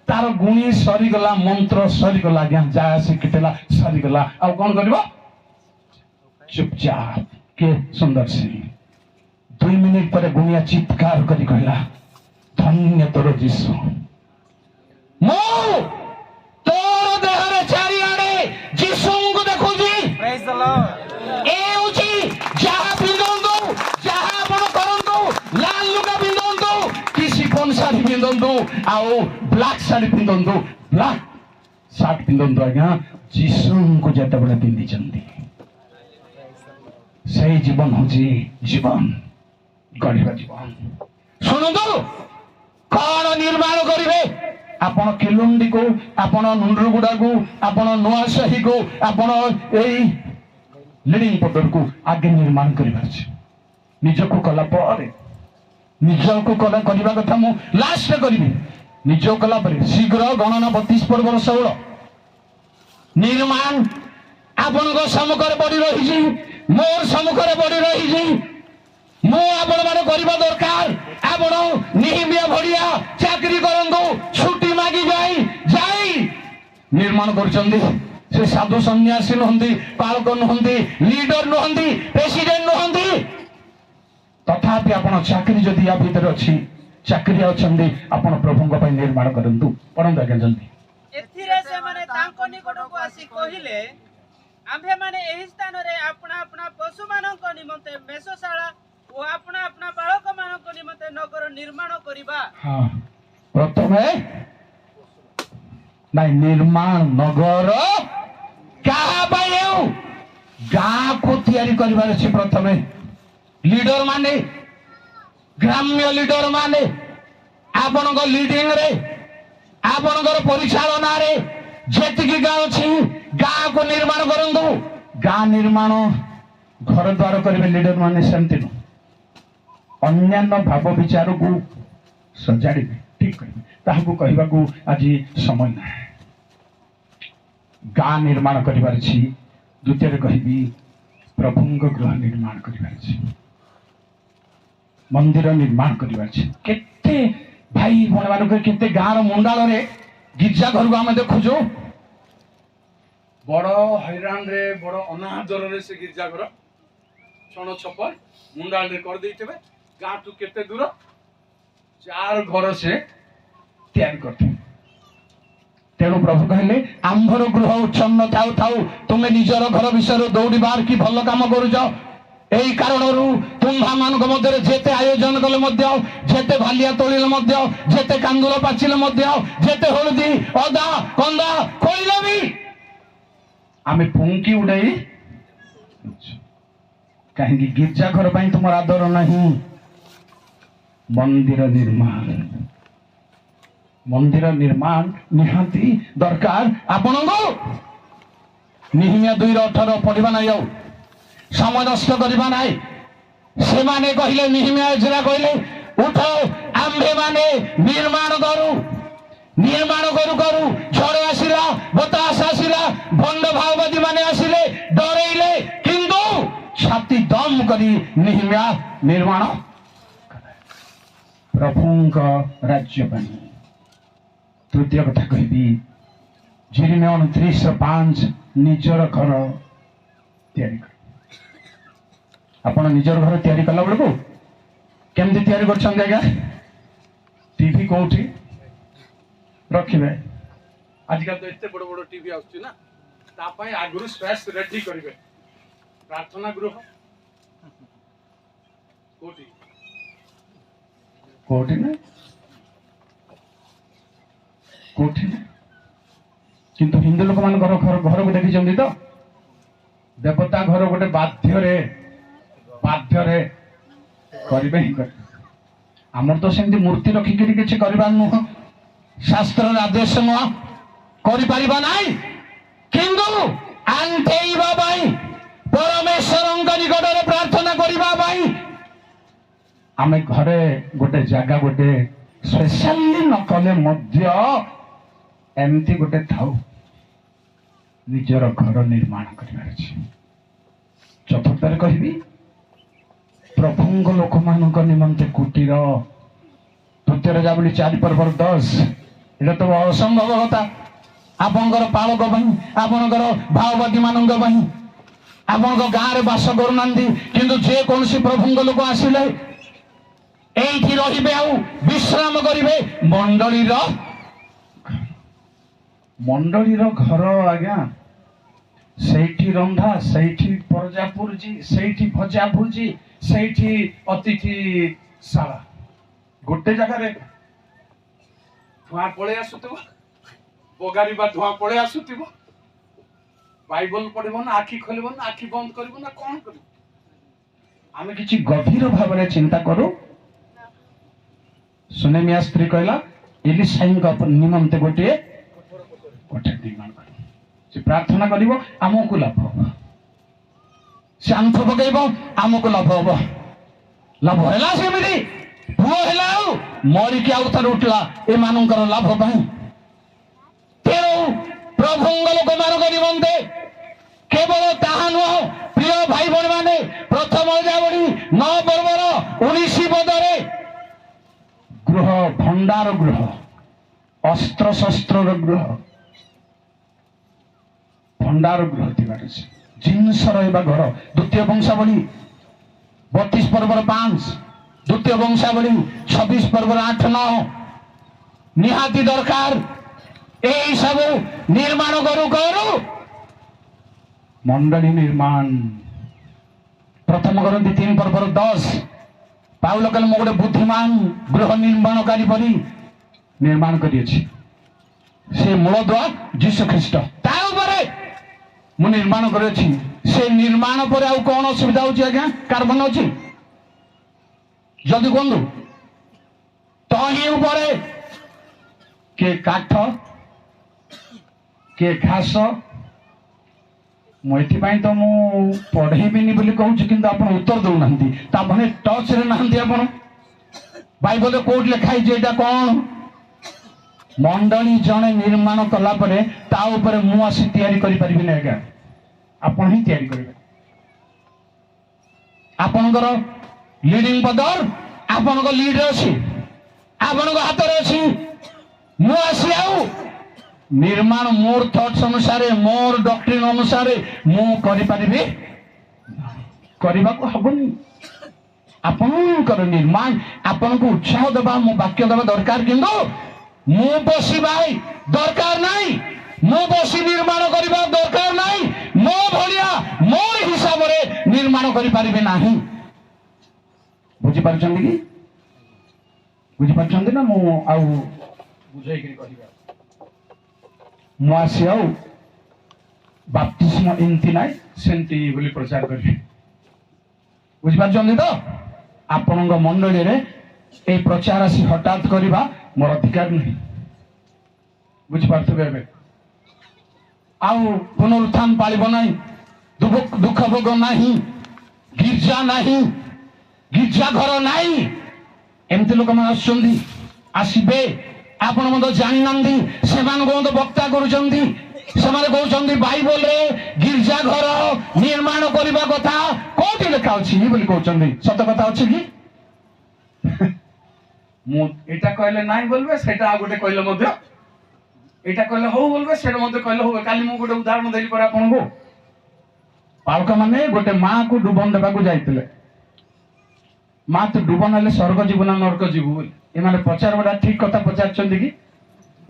ତାର ଗୁଣି ସରିଗଲା, ମନ୍ତ୍ର ସରିଗଲା ଆଜ୍ଞା। ଯାହା ଶିଖିଥିଲା ସରିଗଲା। ଆଉ କଣ କରିବ? ଚୁପଚାପ। କିଏ? ସୁନ୍ଦର ସିଂ। 2 ମିନିଟ ପରେ ଗୁଣିଆ ଚିତ୍କାର କରି କହିଲା, ଧନ୍ୟ ତୋର ଯୀଶୁ। ମୁଁ ତୋର ଦେହରେ ଚାରିଆଡେ ଯୀଶୁଙ୍କୁ ଦେଖୁଛି। Praise the Lord. ଏ ହେଉଛି ଯାହା ପିନ୍ଧନ୍ତୁ, ଯାହା ଆପଣ କରନ୍ତୁ, ଲାଲ ଲୁଗା ପିନ୍ଧନ୍ତୁ କି ଶିଫନ ଶାଢ଼ୀ ପିନ୍ଧନ୍ତୁ ଆଉ ବ୍ଲାକ୍ ଶାଢ଼ୀ ପିନ୍ଧନ୍ତୁ, ବ୍ଲାକ୍ ସାର୍ଟ ପିନ୍ଧନ୍ତୁ ଆଜ୍ଞା। ଯୀଶୁଙ୍କୁ ଯେତେବେଳେ ପିନ୍ଧିଛନ୍ତି ସେଇ ଜୀବନ ହଉଛି ଜୀବନ ଗଢିବା ଜୀବନ। ଶୁଣନ୍ତୁ, କଣ ନିର୍ମାଣ କରିବେ? ଆପଣ ଖିଲୁଣ୍ଡିକୁ, ଆପଣ ନୁଣ୍ଡୁଗୁଡାକୁ, ଆପଣ ନୂଆସାହିକୁ, ଆପଣ ଏଇ ଲିଡିଂ ପଟରକୁ ଆଗେ ନିର୍ମାଣ କରିବାର ଅଛି। ନିଜକୁ କଲା ପରେ, ନିଜକୁ କରିବା କଥା ମୁଁ ଲାଷ୍ଟରେ କରିବି। ନିଜ କଲା ପରେ ଶୀଘ୍ର ଗଣନା 32:16 ନିର୍ମାଣ ଆପଣଙ୍କ ସମ୍ମୁଖରେ ପଡି ରହିଛି, ମୋର ସମ୍ମୁଖରେ ପଡି ରହିଛି। ମୁଁ ଆପଣମାନେ କରିବା ଦରକାର। ଆପଣ ନିହିମିଆ ଭଳିଆ ଚାକିରି କରନ୍ତୁ, ଛୁଟି ମାଗି ଯାଇ ନିର୍ମାଣ କରୁଛନ୍ତି। ସେ ସାଧୁ ସନ୍ନ୍ୟାସୀ ନୁହନ୍ତି, ପାଳକ ନୁହନ୍ତି, ଲିଡର ନୁହନ୍ତି, ପ୍ରେସିଡେଣ୍ଟ ନୁହନ୍ତି। ତଥାପି ଆପଣ ଚାକିରି ଯଦି ୟା ଭିତରେ ଅଛି, ଚାକିରି ଅଛନ୍ତି, ଆପଣ ପ୍ରଭୁଙ୍କ ପାଇଁ ନିର୍ମାଣ କରନ୍ତୁ। ପଢନ୍ତୁ ଆଜ୍ଞା ଜଲ୍ଦି। ଏଥିରେ ସେମାନେ ତାଙ୍କ ନିକଟକୁ ଆସି କହିଲେ, ଆମ୍ଭେମାନେ ଏହି ସ୍ଥାନରେ ଆପଣା ଆପଣା ପଶୁମାନଙ୍କ ନିମନ୍ତେ ମେଷଶାଳା ଓ ଆପଣା ଆପଣା ବାଳକମାନଙ୍କ ନିମନ୍ତେ ନଗର ନିର୍ମାଣ କରିବା। ହଁ, ପ୍ରଥମେ ନାଇଁ ନିର୍ମାଣ ନଗର କାହା ପାଇଁ? ଆଉ ଗାଁକୁ ତିଆରି କରିବାର ଅଛି। ପ୍ରଥମେ ଲିଡର ମାନେ, ଗ୍ରାମ୍ୟ ଲିଡର ମାନେ ଆପଣଙ୍କ ଲିଡିଂରେ, ଆପଣଙ୍କର ପରିଚାଳନାରେ ଯେତିକି ଗାଁ ଅଛି ଗାଁକୁ ନିର୍ମାଣ କରନ୍ତୁ। ଗାଁ ନିର୍ମାଣ ଘର ଦ୍ୱାର କରିବେ ଲିଡର ମାନେ, ସେମିତି ନୁହଁ। ଅନ୍ୟାନ୍ୟ ଭାବ ବିଚାରକୁ ସଜାଡ଼ିବେ, ଠିକ କରିବେ, ତାହାକୁ କହିବାକୁ ଆଜି ସମୟ ନାହିଁ। ଗାଁ ନିର୍ମାଣ କରିବାର ଅଛି। ଦ୍ୱିତୀୟରେ କହିବି ପ୍ରଭୁଙ୍କ ଗୃହ ନିର୍ମାଣ କରିବାର ଅଛି, ମନ୍ଦିର ନିର୍ମାଣ କରିବାର ଅଛି। କେତେ ଭାଇ ଭଉଣୀମାନଙ୍କୁ, କେତେ ଗାଁର ମୁଣ୍ଡାଳରେ ଗିର୍ଜା ଘରକୁ ଆମେ ଦେଖୁଛୁ, ବଡ ହଇରାଣରେ, ବଡ ଅନାଦରରେ ସେ ଗିର୍ଜା ଘର ଛଣ ଛପର ମୁଣ୍ଡାଳରେ କରିଦେଇଥିବେ। ଗାଁଠୁ କେତେ ଦୂର, 4 ଘର ସେ ତିଆରି କରିଥିବେ। ତେଣୁ ପ୍ରଭୁ କହିଲେ ଆମ୍ଭର ଗୃହ ଉଚ୍ଛନ୍ନ ଥାଉ ଥାଉ ତୁମେ ନିଜର ଘର ବିଷୟରେ ଦୌଡ଼ିବାର କି ଭଲ କାମ କରୁଛ। এই কারণରୁ ତୁମ୍ଭମାନଙ୍କ ମଧ୍ୟରେ ଯେତେ ଆୟୋଜନ କଲେ ମଧ୍ୟ, ଯେତେ ଭାଲିଆ ତୋଳିଲେ ମଧ୍ୟ, ଯେତେ କାନ୍ଦୁଲ ପାଚିଲେ ମଧ୍ୟ, ଯେତେ ହଳଦୀ ଅଦା କନ୍ଦା ଖୋଳିଲେ ବି ଆମେ ଫୁଙ୍କି ଉଡ଼େଇ, କାହିଁକି? ଗିର୍ଜା ଘର ପାଇଁ ତୁମର ଆଦର ନାହିଁ। ମନ୍ଦିର ନିର୍ମାଣ, ମନ୍ଦିର ନିର୍ମାଣ ନିହାତି ଦରକାର ଆପଣଙ୍କୁ। ନିହିମିଆ 2:18 ପଢିବା ନାହିଁ, ଆଉ ସମୟ ନଷ୍ଟ କରିବା ନାହିଁ। ସେମାନେ କହିଲେ, ନିହିମିଆ ଏଜରା କହିଲେ, ଉଠ ଆମ୍ଭେମାନେ ନିର୍ମାଣ କରୁ। ନିର୍ମାଣ କରୁ କରୁ ଝଡ଼ ଆସିଲା, ବତାସ ଆସିଲା, ଭଣ୍ଡ ଭାଓବାଦୀ ମାନେ ଆସିଲେ, ଡରେଇଲେ, କିନ୍ତୁ ଛାତି ଦମ କରି ନିହିମିଆ ନିର୍ମାଣ ପ୍ରଭୁଙ୍କ ରାଜ୍ୟ ପାଇଁ। ତୃତୀୟ କଥା କହିବି, ଯେରେମିୟା 29:5 ନିଜର ଘର ତିଆରି କର। ଆପଣ ନିଜର ଘର ତିଆରି କଲା ବେଳକୁ କେମିତି ତିଆରି କରୁଛନ୍ତି ଆଜ୍ଞା? ଟିଭି କୋଉଠି ରଖିବେ? ଆଜିକାଲି ତ ଏତେ ବଡ ବଡ ଟିଭି ଆସୁଛି ନା, ତା ପାଇଁ ଆଗରୁ ସ୍ପେସ୍ ରେଡି କରିବେ। ପ୍ରାର୍ଥନା ଗୃହ କୋଉଠି? କୋଉଠି ନା କୋଉଠି ନା। କିନ୍ତୁ ହିନ୍ଦୁ ଲୋକମାନଙ୍କର ଘରକୁ ଦେଖିଛନ୍ତି ତ? ଦେବତା ଘର ଗୋଟେ ବାଧ୍ୟରେ କରିବେ ହିଁ କରିବେ। ଆମର ତ ସେମିତି ମୂର୍ତ୍ତି ରଖିକିରି କିଛି କରିବାର ନୁହଁ, ଶାସ୍ତ୍ରର ଆଦେଶ ନୁହଁ, କରିପାରିବା ନାହିଁ। କିନ୍ତୁ ଆଣ୍ଠେଇବା ପାଇଁ, ପରମେଶ୍ୱରଙ୍କ ନିକଟରେ ପ୍ରାର୍ଥନା କରିବା ପାଇଁ ଆମେ ଘରେ ଗୋଟେ ଜାଗା, ଗୋଟେ ସ୍ପେଶାଲି ନ କଲେ ମଧ୍ୟ ଏମିତି ଗୋଟେ ଥାଉ, ନିଜର ଘର ନିର୍ମାଣ କରିବାର ଅଛି। ଚତୁର୍ଥରେ କହିବି, ପ୍ରଭୁଙ୍କ ଲୋକମାନଙ୍କ ନିମନ୍ତେ କୁଟୀର। ତୃତୀୟରେ ଯାବଳି 4:10, ଏଇଟା ତ ଅସମ୍ଭବ କଥା। ଆପଣଙ୍କର ପାଳକ ପାଇଁ, ଆପଣଙ୍କର ଭାଓବାଦୀ ମାନଙ୍କ ପାଇଁ, ଆପଣଙ୍କ ଗାଁରେ ବାସ କରୁନାହାନ୍ତି, କିନ୍ତୁ ଯେକୌଣସି ପ୍ରଭୁଙ୍କ ଲୋକ ଆସିଲେ ଏଇଠି ରହିବେ, ଆଉ ବିଶ୍ରାମ କରିବେ। ମଣ୍ଡଳୀର ଘର ଆଜ୍ଞା, ସେଇଠି ରନ୍ଧା, ସେଇଠି ପରଜା ପୁରୁଜି, ସେଇଠି ଭଜା ଭୁଜି, ସେଇଠି ଅତିଥି ଶାଳା, ଗୋଟେ ଜାଗାରେ ଧୂଆଁ ପଳେଇ ଆସୁଥିବ, ବଗାରିବା ଧୂଆଁ ପଳେଇ ଆସୁଥିବ, ବାଇବଲ ପଢିବ ନା ଆଖି ଖୋଲିବ ନା ଆଖି ବନ୍ଦ କରିବ ନା କଣ କରିବ? ଆମେ କିଛି ଗଭୀର ଭାବରେ ଚିନ୍ତା କରୁ। ସୁନେମିଆ ସ୍ତ୍ରୀ କହିଲା ଏଲିଶାଙ୍କ ନିମନ୍ତେ ଗୋଟିଏ କୋଠା ନିର୍ମାଣ କର। ସେ ପ୍ରାର୍ଥନା କରିବ, ଆମକୁ ଲାଭ ହବ। ସେ ଆଣ୍ଠ ପକେଇବ, ଆମକୁ ଲାଭ ହବ। ଲାଭ ହେଲା ସେମିତି, ପୁଅ ହେଲା ଆଉ ମରିକି ଆଉ ଥରେ ଉଠିଲା ଏମାନଙ୍କର ଲାଭ ପାଇଁ। ତେଣୁ ପ୍ରଭୁଙ୍କ ଲୋକମାନଙ୍କ ନିମନ୍ତେ କେବଳ ତାହା ନୁହଁ, ପ୍ରିୟ ଭାଇ ଭଉଣୀ ମାନେ, ପ୍ରଥମ ଯାବଡ଼ି 9 ପର୍ବର 19 ପଦରେ ଗୃହ, ଭଣ୍ଡାର ଗୃହ, ଅସ୍ତ୍ର ଶସ୍ତ୍ରର ଗୃହ, ଭଣ୍ଡାର ଗୃହ ଥିବାର ଅଛି, ଜିନିଷ ରହିବା ଘର। ଦ୍ୱିତୀୟ ବଂଶାବଳୀ 32 ପର୍ବର 5, ଦ୍ୱିତୀୟ ବଂଶାବଳୀ 26 ପର୍ବର 8-9 ନିହାତି ଦରକାର। এই ସବୁ ନିର୍ମାଣ କରୁ କରୁ ମଣ୍ଡଳୀ ନିର୍ମାଣ। ପ୍ରଥମ କରନ୍ତି 3 ପର୍ବର 10, ପାଉଲ କହିଲେ ମୁଁ ଗୋଟେ ବୁଦ୍ଧିମାନ ଗୃହ ନିର୍ମାଣକାରୀ ପରି ନିର୍ମାଣ କରିଅଛି। ସେ ମୂଳଦୁଆ ଯୀଶୁ ଖ୍ରୀଷ୍ଟ, ତା ଉପରେ ମୁଁ ନିର୍ମାଣ କରିଅଛି। ସେ ନିର୍ମାଣ ପରେ ଆଉ କଣ ଅସୁବିଧା ହଉଛି ଆଜ୍ଞା? କାର୍ବନ ଅଛି ଯଦି କୁହନ୍ତୁ, ତହିଁ ଉପରେ କିଏ କାଠ, କିଏ ଘାସ। ମୁଁ ଏଥିପାଇଁ ତ ମୁଁ ପଢେଇବିନି ବୋଲି କହୁଛି, କିନ୍ତୁ ଆପଣ ଉତ୍ତର ଦଉନାହାନ୍ତି। ତା ମାନେ ଟଚରେ ନାହାନ୍ତି ଆପଣ। ବାଇବଲରେ କୋଉଠି ଲେଖା ହେଇଛି ଏଇଟା କଣ? ମଣ୍ଡଳୀ ଜଣେ ନିର୍ମାଣ କଲା ପରେ ତା ଉପରେ ମୁଁ ଆସି ତିଆରି କରିପାରିବିନି ଆଜ୍ଞା, ଆପଣ ହିଁ ତିଆରି କରିବେ। ଆପଣଙ୍କର লিডিং ପଦର ଆପଣଙ୍କ লিডରେ ଅଛି, ଆପଣଙ୍କ ହାତରେ ଅଛି। ମୁଁ ଆସି ଆଉ ନିର୍ମାଣ ମୋର ଥଟ୍ସ ଅନୁସାରେ, ମୋର ଡକ୍ଟ୍ରିନ ଅନୁସାରେ ମୁଁ କରିପାରିବି, କରିବାକୁ ହବନି। ଆପଣଙ୍କର ନିର୍ମାଣ, ଆପଣଙ୍କୁ ଉତ୍ସାହ ଦେବା, ମୁଁ ବାକ୍ୟ ଦେବା ଦରକାର, କିନ୍ତୁ ମୁଁ ବସିବା ଦରକାର ନାହିଁ, ମୁଁ ବସି ନିର୍ମାଣ କରିବା ଦରକାର ନାହିଁ। ମୋ ଭଳିଆ ମୋ ହିସାବରେ ନିର୍ମାଣ କରିପାରିବେ ନାହିଁ। ବୁଝିପାରୁଛନ୍ତି କି? ବୁଝିପାରୁଛନ୍ତି ନା? ମୁଁ ଆଉ ବୁଝେଇକିରି କହିବି। ମୁଁ ଆସି ଆଉ ବାପ୍ତିସ୍ମ ଏମିତି ନାହିଁ ସେମିତି ବୋଲି ପ୍ରଚାର କରିବି। ବୁଝିପାରୁଛନ୍ତି ତ? ଆପଣଙ୍କ ମଣ୍ଡଳୀରେ এই ପ୍ରଚାର ଆସି ହଠାତ୍ କରିବା ମୋର ଅଧିକାର ନାହିଁ। ବୁଝିପାରୁଥିବେ? ଏବେ ଆଉ ପୁନରୁତ୍ଥାନ ପାଳିବ ନାହିଁ, ଦୁଃଖ ଭୋଗ ନାହିଁ, ଗିର୍ଜା ନାହିଁ, ଗିର୍ଜା ଘର ନାହିଁ। ଏମିତି ଲୋକମାନେ ଆସୁଛନ୍ତି, ଆସିବେ, ଆପଣ ମଧ୍ୟ ଜାଣିନାହାନ୍ତି। ସେମାନଙ୍କୁ ମଧ୍ୟ ବକ୍ତା କରୁଛନ୍ତି। ସେମାନେ କହୁଛନ୍ତି ବାଇବଲରେ ଗିର୍ଜା ଘର ନିର୍ମାଣ କରିବା କଥା କୋଉଠି ଲେଖା ଅଛି ବୋଲି କହୁଛନ୍ତି। ସତ କଥା ଅଛି କି? ମୁଁ ଏଇଟା କହିଲେ ନାହିଁ ବୋଲବେ, ସେଇଟା ଆଉ ଗୋଟେ କହିଲେ ମଧ୍ୟ, ଏଇଟା କହିଲେ ହଉ ବୋଲବେ, ସେଇଟା ମଧ୍ୟ କହିଲେ ହଉ। କାଲି ମୁଁ ଗୋଟେ ଉଦାହରଣ ଦେଲି ପରେ ଆପଣଙ୍କୁ। ପାଳକ ମାନେ ଗୋଟେ ମାକୁ ଡୁବନ ଦେବାକୁ ଯାଇଥିଲେ। ମା ତୁ ଡୁବ ନେଲେ ସ୍ୱର୍ଗ ଯିବୁ ନା ନର୍କ ଯିବୁ ବୋଲି। ଏମାନେ ପଚାର ଗୋଟା ଠିକ କଥା ପଚାରିଛନ୍ତି କି?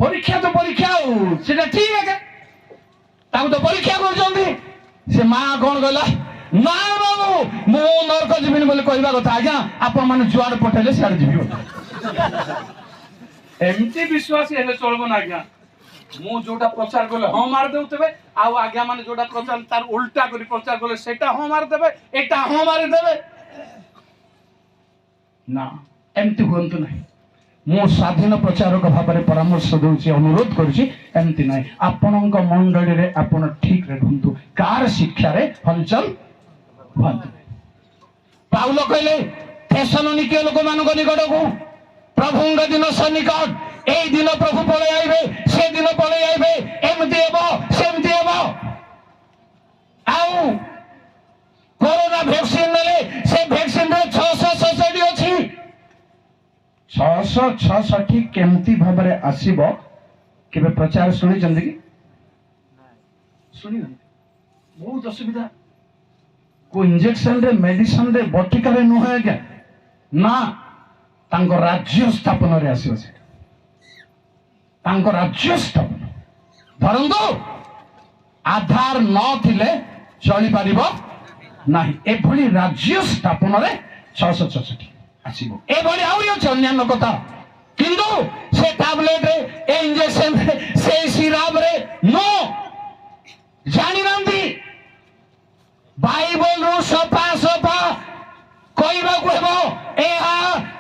ପରୀକ୍ଷା ତ ପରୀକ୍ଷା, ଆଉ ସେଟା ଠିକ ଆଜ୍ଞା, ତାକୁ ତ ପରୀକ୍ଷା କରୁଛନ୍ତି। ସେ ମା କଣ କହିଲା? ନା ବାବୁ, ମୁଁ ନର୍କ ଯିବିନି ବୋଲି କହିବା କଥା। ଆଜ୍ଞା ଆପଣ ମାନେ ଯୁଆଡେ ପଠେଇଲେ ସିଆଡେ ଯିବି। ଏମିତି ବିଶ୍ୱାସୀ ହେଲେ ଚଳିବ ନା ଆଜ୍ଞା? ମୁଁ ଯୋଉଟା ପ୍ରଚାର କଲେ ହଁ ମାରି ଦେଉଥିବେ, ଆଉ ଆଜ୍ଞା ମାନେ ଯୋଉଟା ପ୍ରଚାର ତାର ଉଲ୍ଟା କରି ପ୍ରଚାର କଲେ ସେଇଟା ହଁ ମାରିଦେବେ, ଏଇଟା ହଁ ମାରିଦେବେ। ନା, ଏମିତି ହୁଅନ୍ତୁ ନାହିଁ। ମୁଁ ସ୍ୱାଧୀନ ପ୍ରଚାରକ ଭାବରେ ପରାମର୍ଶ ଦେଉଛି, ଅନୁରୋଧ କରୁଛି, ଏମିତି ନାହିଁ। ଆପଣଙ୍କ ମଣ୍ଡଳୀରେ ଆପଣ ଠିକରେ ରୁହନ୍ତୁ, କାର ଶିକ୍ଷାରେ ହଲଚଲ ହୁଅନ୍ତୁ। ପାଉଲ କହିଲେ ଥେସଲୋନିକେ ଲୋକମାନଙ୍କ ନିକଟକୁ, ପ୍ରଭୁଙ୍କ ଦିନ ସନ୍ନିକଟ, এই ଦିନ ପ୍ରଭୁ ପଳେଇ ଆଇବେ, ସେ ଦିନ ପଳେଇ ଆଇବେ, ଏମିତି ହେବ ସେମିତି ହେବ। ଆଉ କରୋନା ଭ୍ୟାକ୍ସିନ ନେଲେ ସେ ଭ୍ୟାକ୍ସିନରେ 666 ଅଛି। 666 କେମିତି ଭାବରେ ଆସିବ କେବେ ପ୍ରଚାର ଶୁଣିଛନ୍ତି କି? ଶୁଣିନାହାନ୍ତି। ବହୁତ ଅସୁବିଧା। କୋଉ ଇଞ୍ଜେକ୍ସନରେ, ମେଡିସିନରେ, ବଟିକାରେ ନୁହେଁ ଆଜ୍ଞା, ନା, ତାଙ୍କ ରାଜ୍ୟ ସ୍ଥାପନରେ ଆସିବ। ସେଟା ତାଙ୍କ ରାଜ୍ୟ ସ୍ଥାପନ। ଧରନ୍ତୁ ଆଧାର ନଥିଲେ ଚଳିପାରିବ ନାହିଁ, ଏଭଳି ରାଜ୍ୟ ସ୍ଥାପନରେ 666 ଆସିବ। ଏଭଳି ଆହୁରି ଅଛି ଅନ୍ୟାନ୍ୟ କଥା, କିନ୍ତୁ ସେ ଟାବଲେଟରେ से सिराब रे नो जानी नांदी बाइबल रो सफा सफा कहवा को हेबो एहा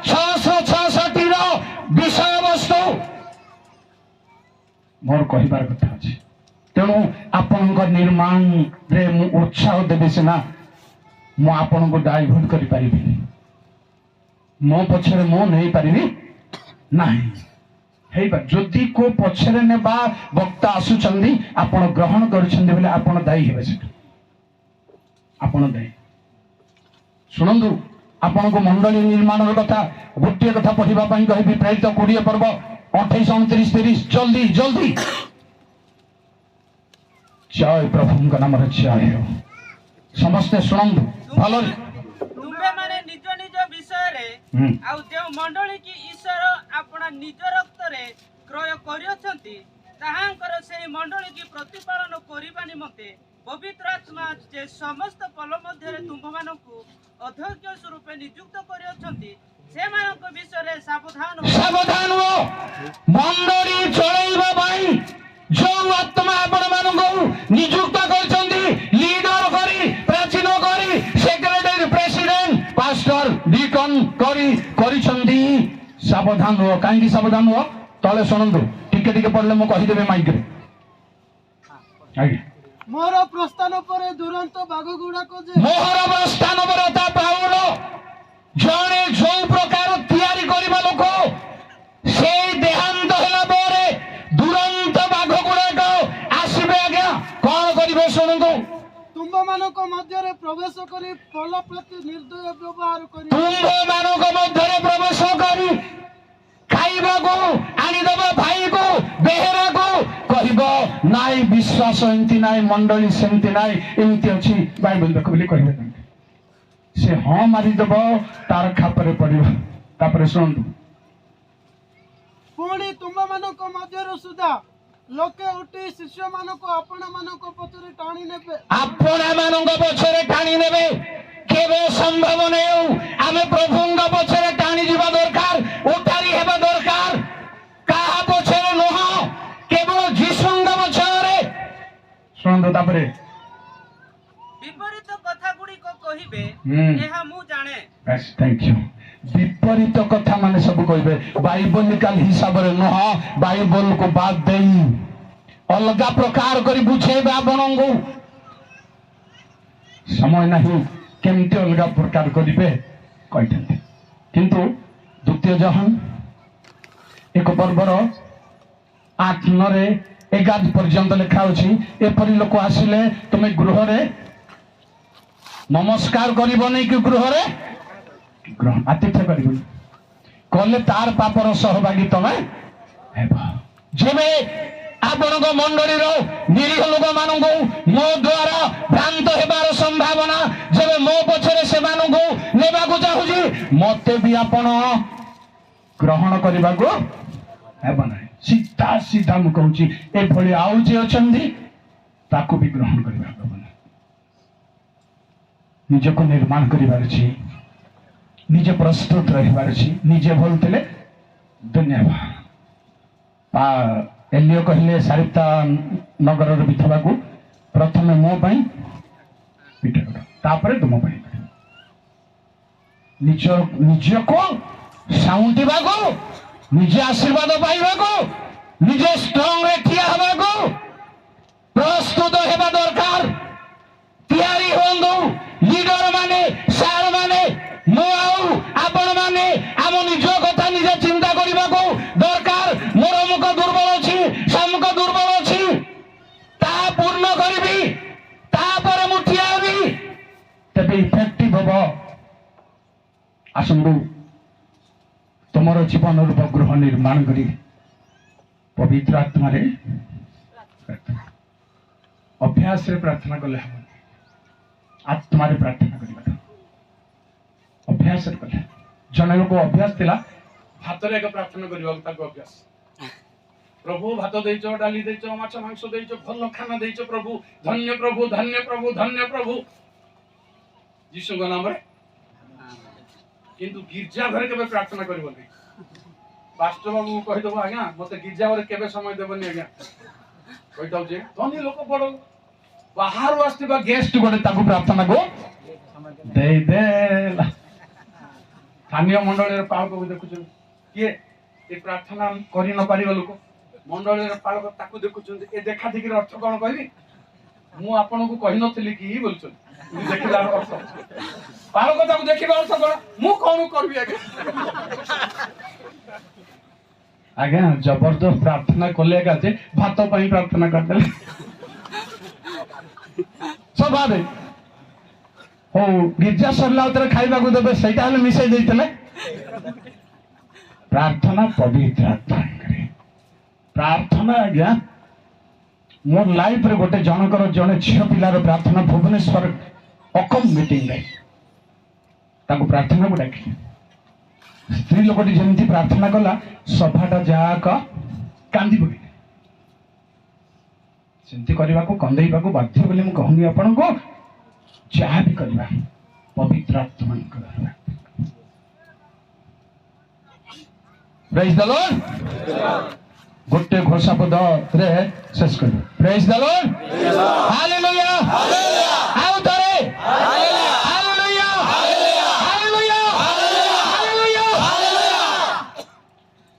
666 रो विषय वस्तु मोर कहबार कथा अछि तेणु आपन निर्माण रे मु उत्साह देबे सिना मु आपन को डाइवर्ट करि परिबि मो पछरे मो नहीं पारिबि नाही हेबा जदि को पछरे नेबा वक्ता आसुचंदी आपण ग्रहण करछंदी बोले आपण दायी हेबे से आपण दायी सुनंदु आपण को मंडली निर्माण रो कथा गोटे कथा पढिबा पई कहबी प्रेरित 20 पर्व 28 29 30 जल्दी जल्दी जय प्रभु का नाम रे जय हो समस्त सुनंदु भलो तुमे माने निज निज विषय रे आ जे मंडली की ईश्वर अपना निज रक्त रे क्रय करियछंती ताहांकर से मंडली की प्रतिपालन करिबा निमते पवित्र आत्मा जे समस्त पल मध्य रे तुम मानकु अध्यक्ष स्वरूप नियुक्त करियछंती से मानक विषय रे सावधान हो मंडली चलैबा भाई जो आत्मा आपण मानकु नियुक्त करछंती लीडर करी प्राचीन करी सेक्रेटरी प्रेसिडेंट पास्टर डीकन करी सावधान हो कहीं सावधान हो तले शुणु टिके टिके पढ़ले मु कहि देबे माइक रे आगे मोर प्रस्थान पर दुरंत बाघ गुड़ाक जे मोहर प्रस्थान पर ता पाउल जणे जो प्रकार तैयारी करबा लोक से देहांत होला परे दुरंत बाघ गुड़ाक आसीबे आज्ञा कोन करिवे शुणु तुम मानक मध्य रे प्रवेश करी फल प्रति निर्दय व्यवहार करी तुम्भ मानक मध्य रे प्रवेश करी खाइबा को आनी दबा भाई को बेहेरा को कहबो नाई विश्वास एंती नाई मंडली सेंती नाई एंती अछि बाइबल देखो बोली कहबे से हां मारी दबो तार खापरे पड़िबो तापरे सुन पुणी तुम मानक मध्य रे सुधा लोके उठी शिष्य मानक आपण मानक पछरे टाणी नेबे आपण मानक पछरे टाणी नेबे केबे संभव नै आमे प्रभुंगा पछरे टाणी जिबा दरकार उतारी हेबा दरकार काहा पछरे नह केवल जीसुंगा पछरे सुन दो तापरे विपरीत कथा गुडी को कहिबे एहा मु जाने बस थैंक यू विपरीत कथा माने सब कहबे बाइबलिकल हिसाब रे नह बाइबल को बात देई अलगा प्रकार करी बुझेबा आपनंगु समय नहीं केमती अलगा प्रकार करिवे कहते किंतु द्वितीय जहन एक पर्वर 8 रे 11 पर्यंत लिखा अछि एपरि लोक आसिले तुमे गृह रे नमस्कार करिबो नै कि गृह रे ग्रहण आतिथ्य करिबो कले तार पापर सहभागी तमे हेबो जेबे आपनक मंडली रो निरीह लोक मानंगु मो द्वारा भ्रांत हेबार संभावना जेबे मो पछरे से मानंगु नेबा को चाहुजी मते भी आपण ग्रहण करबा को हेबो नै सीधा सीधा मु कहूची ए भली आउ जे अछंदी ताको भी ग्रहण करबा हेबो नै निज को निर्माण करिबार छी निजे प्रस्तुत रहिबार छी निजे भलथिले धन्यवाद पा एलियो कहले सारिप्ता नगर रो विधवा को प्रथम मो पई पिठ कर तापरे तुम पई निज को साउंटिबा को निजे आशीर्वाद पाइबा को निजे स्ट्रांग रे ठिया हबा को प्रस्तुत हेबा दरकार तैयारी होंदु लीडर माने सार माने मो आउ आपण माने आम निज कथा निजे चिंता करबा को दरकार मोर मुख दुर्बल अछि समक दुर्बल अछि ता पूर्ण करबी ता पर मुठियाबी तबे इफेक्टिव होबो आसंबु तमरो जीवन रूप गृह निर्माण करी पवित्र आत्मा रे अभ्यास रे प्रार्थना करले हम आत्मा रे प्रार्थना करिबा अभ्यास कले जने लोक अभ्यास थिला भात रे एक प्रार्थना करिबा ताको अभ्यास प्रभु भात देइचो डाली देइचो माछ मांस देइचो भल खाना देइचो प्रभु धन्य प्रभु धन्य प्रभु धन्य प्रभु यीशु का नाम रे किंतु गिरजा घर के प्रार्थना करिबो नै पास्टर बाबू कहीदेव आज्ञा मत गिर्जा बारे केबे समय देवनी आज्ञा कहीदौ जे धनी लोक बड़ बाहर आसथिबा गेस्ट गोटे ताकू प्रार्थना को दे देला स्थानीय मंडल पालक भी देखुं किए ये प्रार्थना कर न पार लोक मंडल पालक ताकू देखुं ए देखा देखी अर्थ कौन कहबी मु आपन को कही नथिली कि बोल देखला अर्थ पालक ताकू देखिबा अर्थ कौन मु कौन करबी आज्ञा जबरदस्त प्रार्थना कले जे भात पाई प्रार्थना करदेले स्वभाव हो गिर्जा सरला उतरे खाइबा को देबे सेटा हले मिसै दैतले प्रार्थना पवित्र आत्मा करे प्रार्थना आज्ञा मोर लाइफ रे गोटे जनकर जने झियो पिलार प्रार्थना भुवनेश्वर अकम मीटिंग रे ताको प्रार्थना को डाकी स्त्री लोकटी जेमती प्रार्थना कला सभाटा जाक कांदी पके सेमती करबा को कंदेइबा को बाध्य बोली मु कहूनी आपन को जहा भी करबा पवित्र आत्मा करबा प्रेज द लॉर्ड गोटे घोषा पद रे शेष कर praise the Lord hallelujah hallelujah आउ तरे hallelujah hallelujah hallelujah hallelujah hallelujah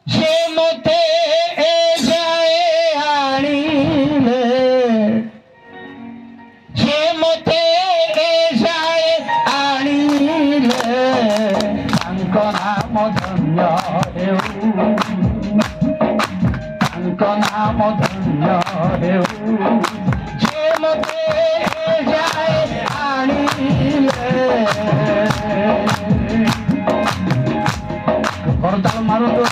जे मते ए जाए आनीले जे मते ए जाए आनीले तांको नाम धन्य हेउ नाम धन्य हेउ जे मते जाए आनीले करताल मारो तो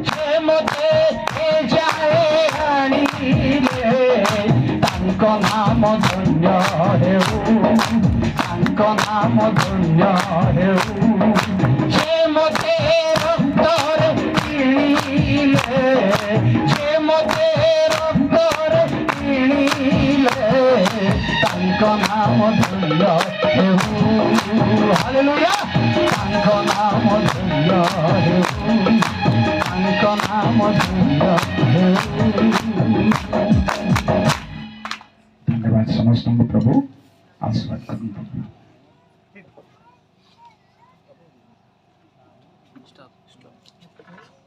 जे मते जाए आनीले तांको नाम धन्य हेउ तांको नाम धन्य हेउ जे मते रक्तरे जे मते रक्तरे किणिले तांको नाम धन्य हेउ हालेलुया तांको नाम धन्य हेउ तांको नाम धन्य हेउ धन्यवाद समस्त प्रभु आशीर्वाद करନ୍ତୁ Stop.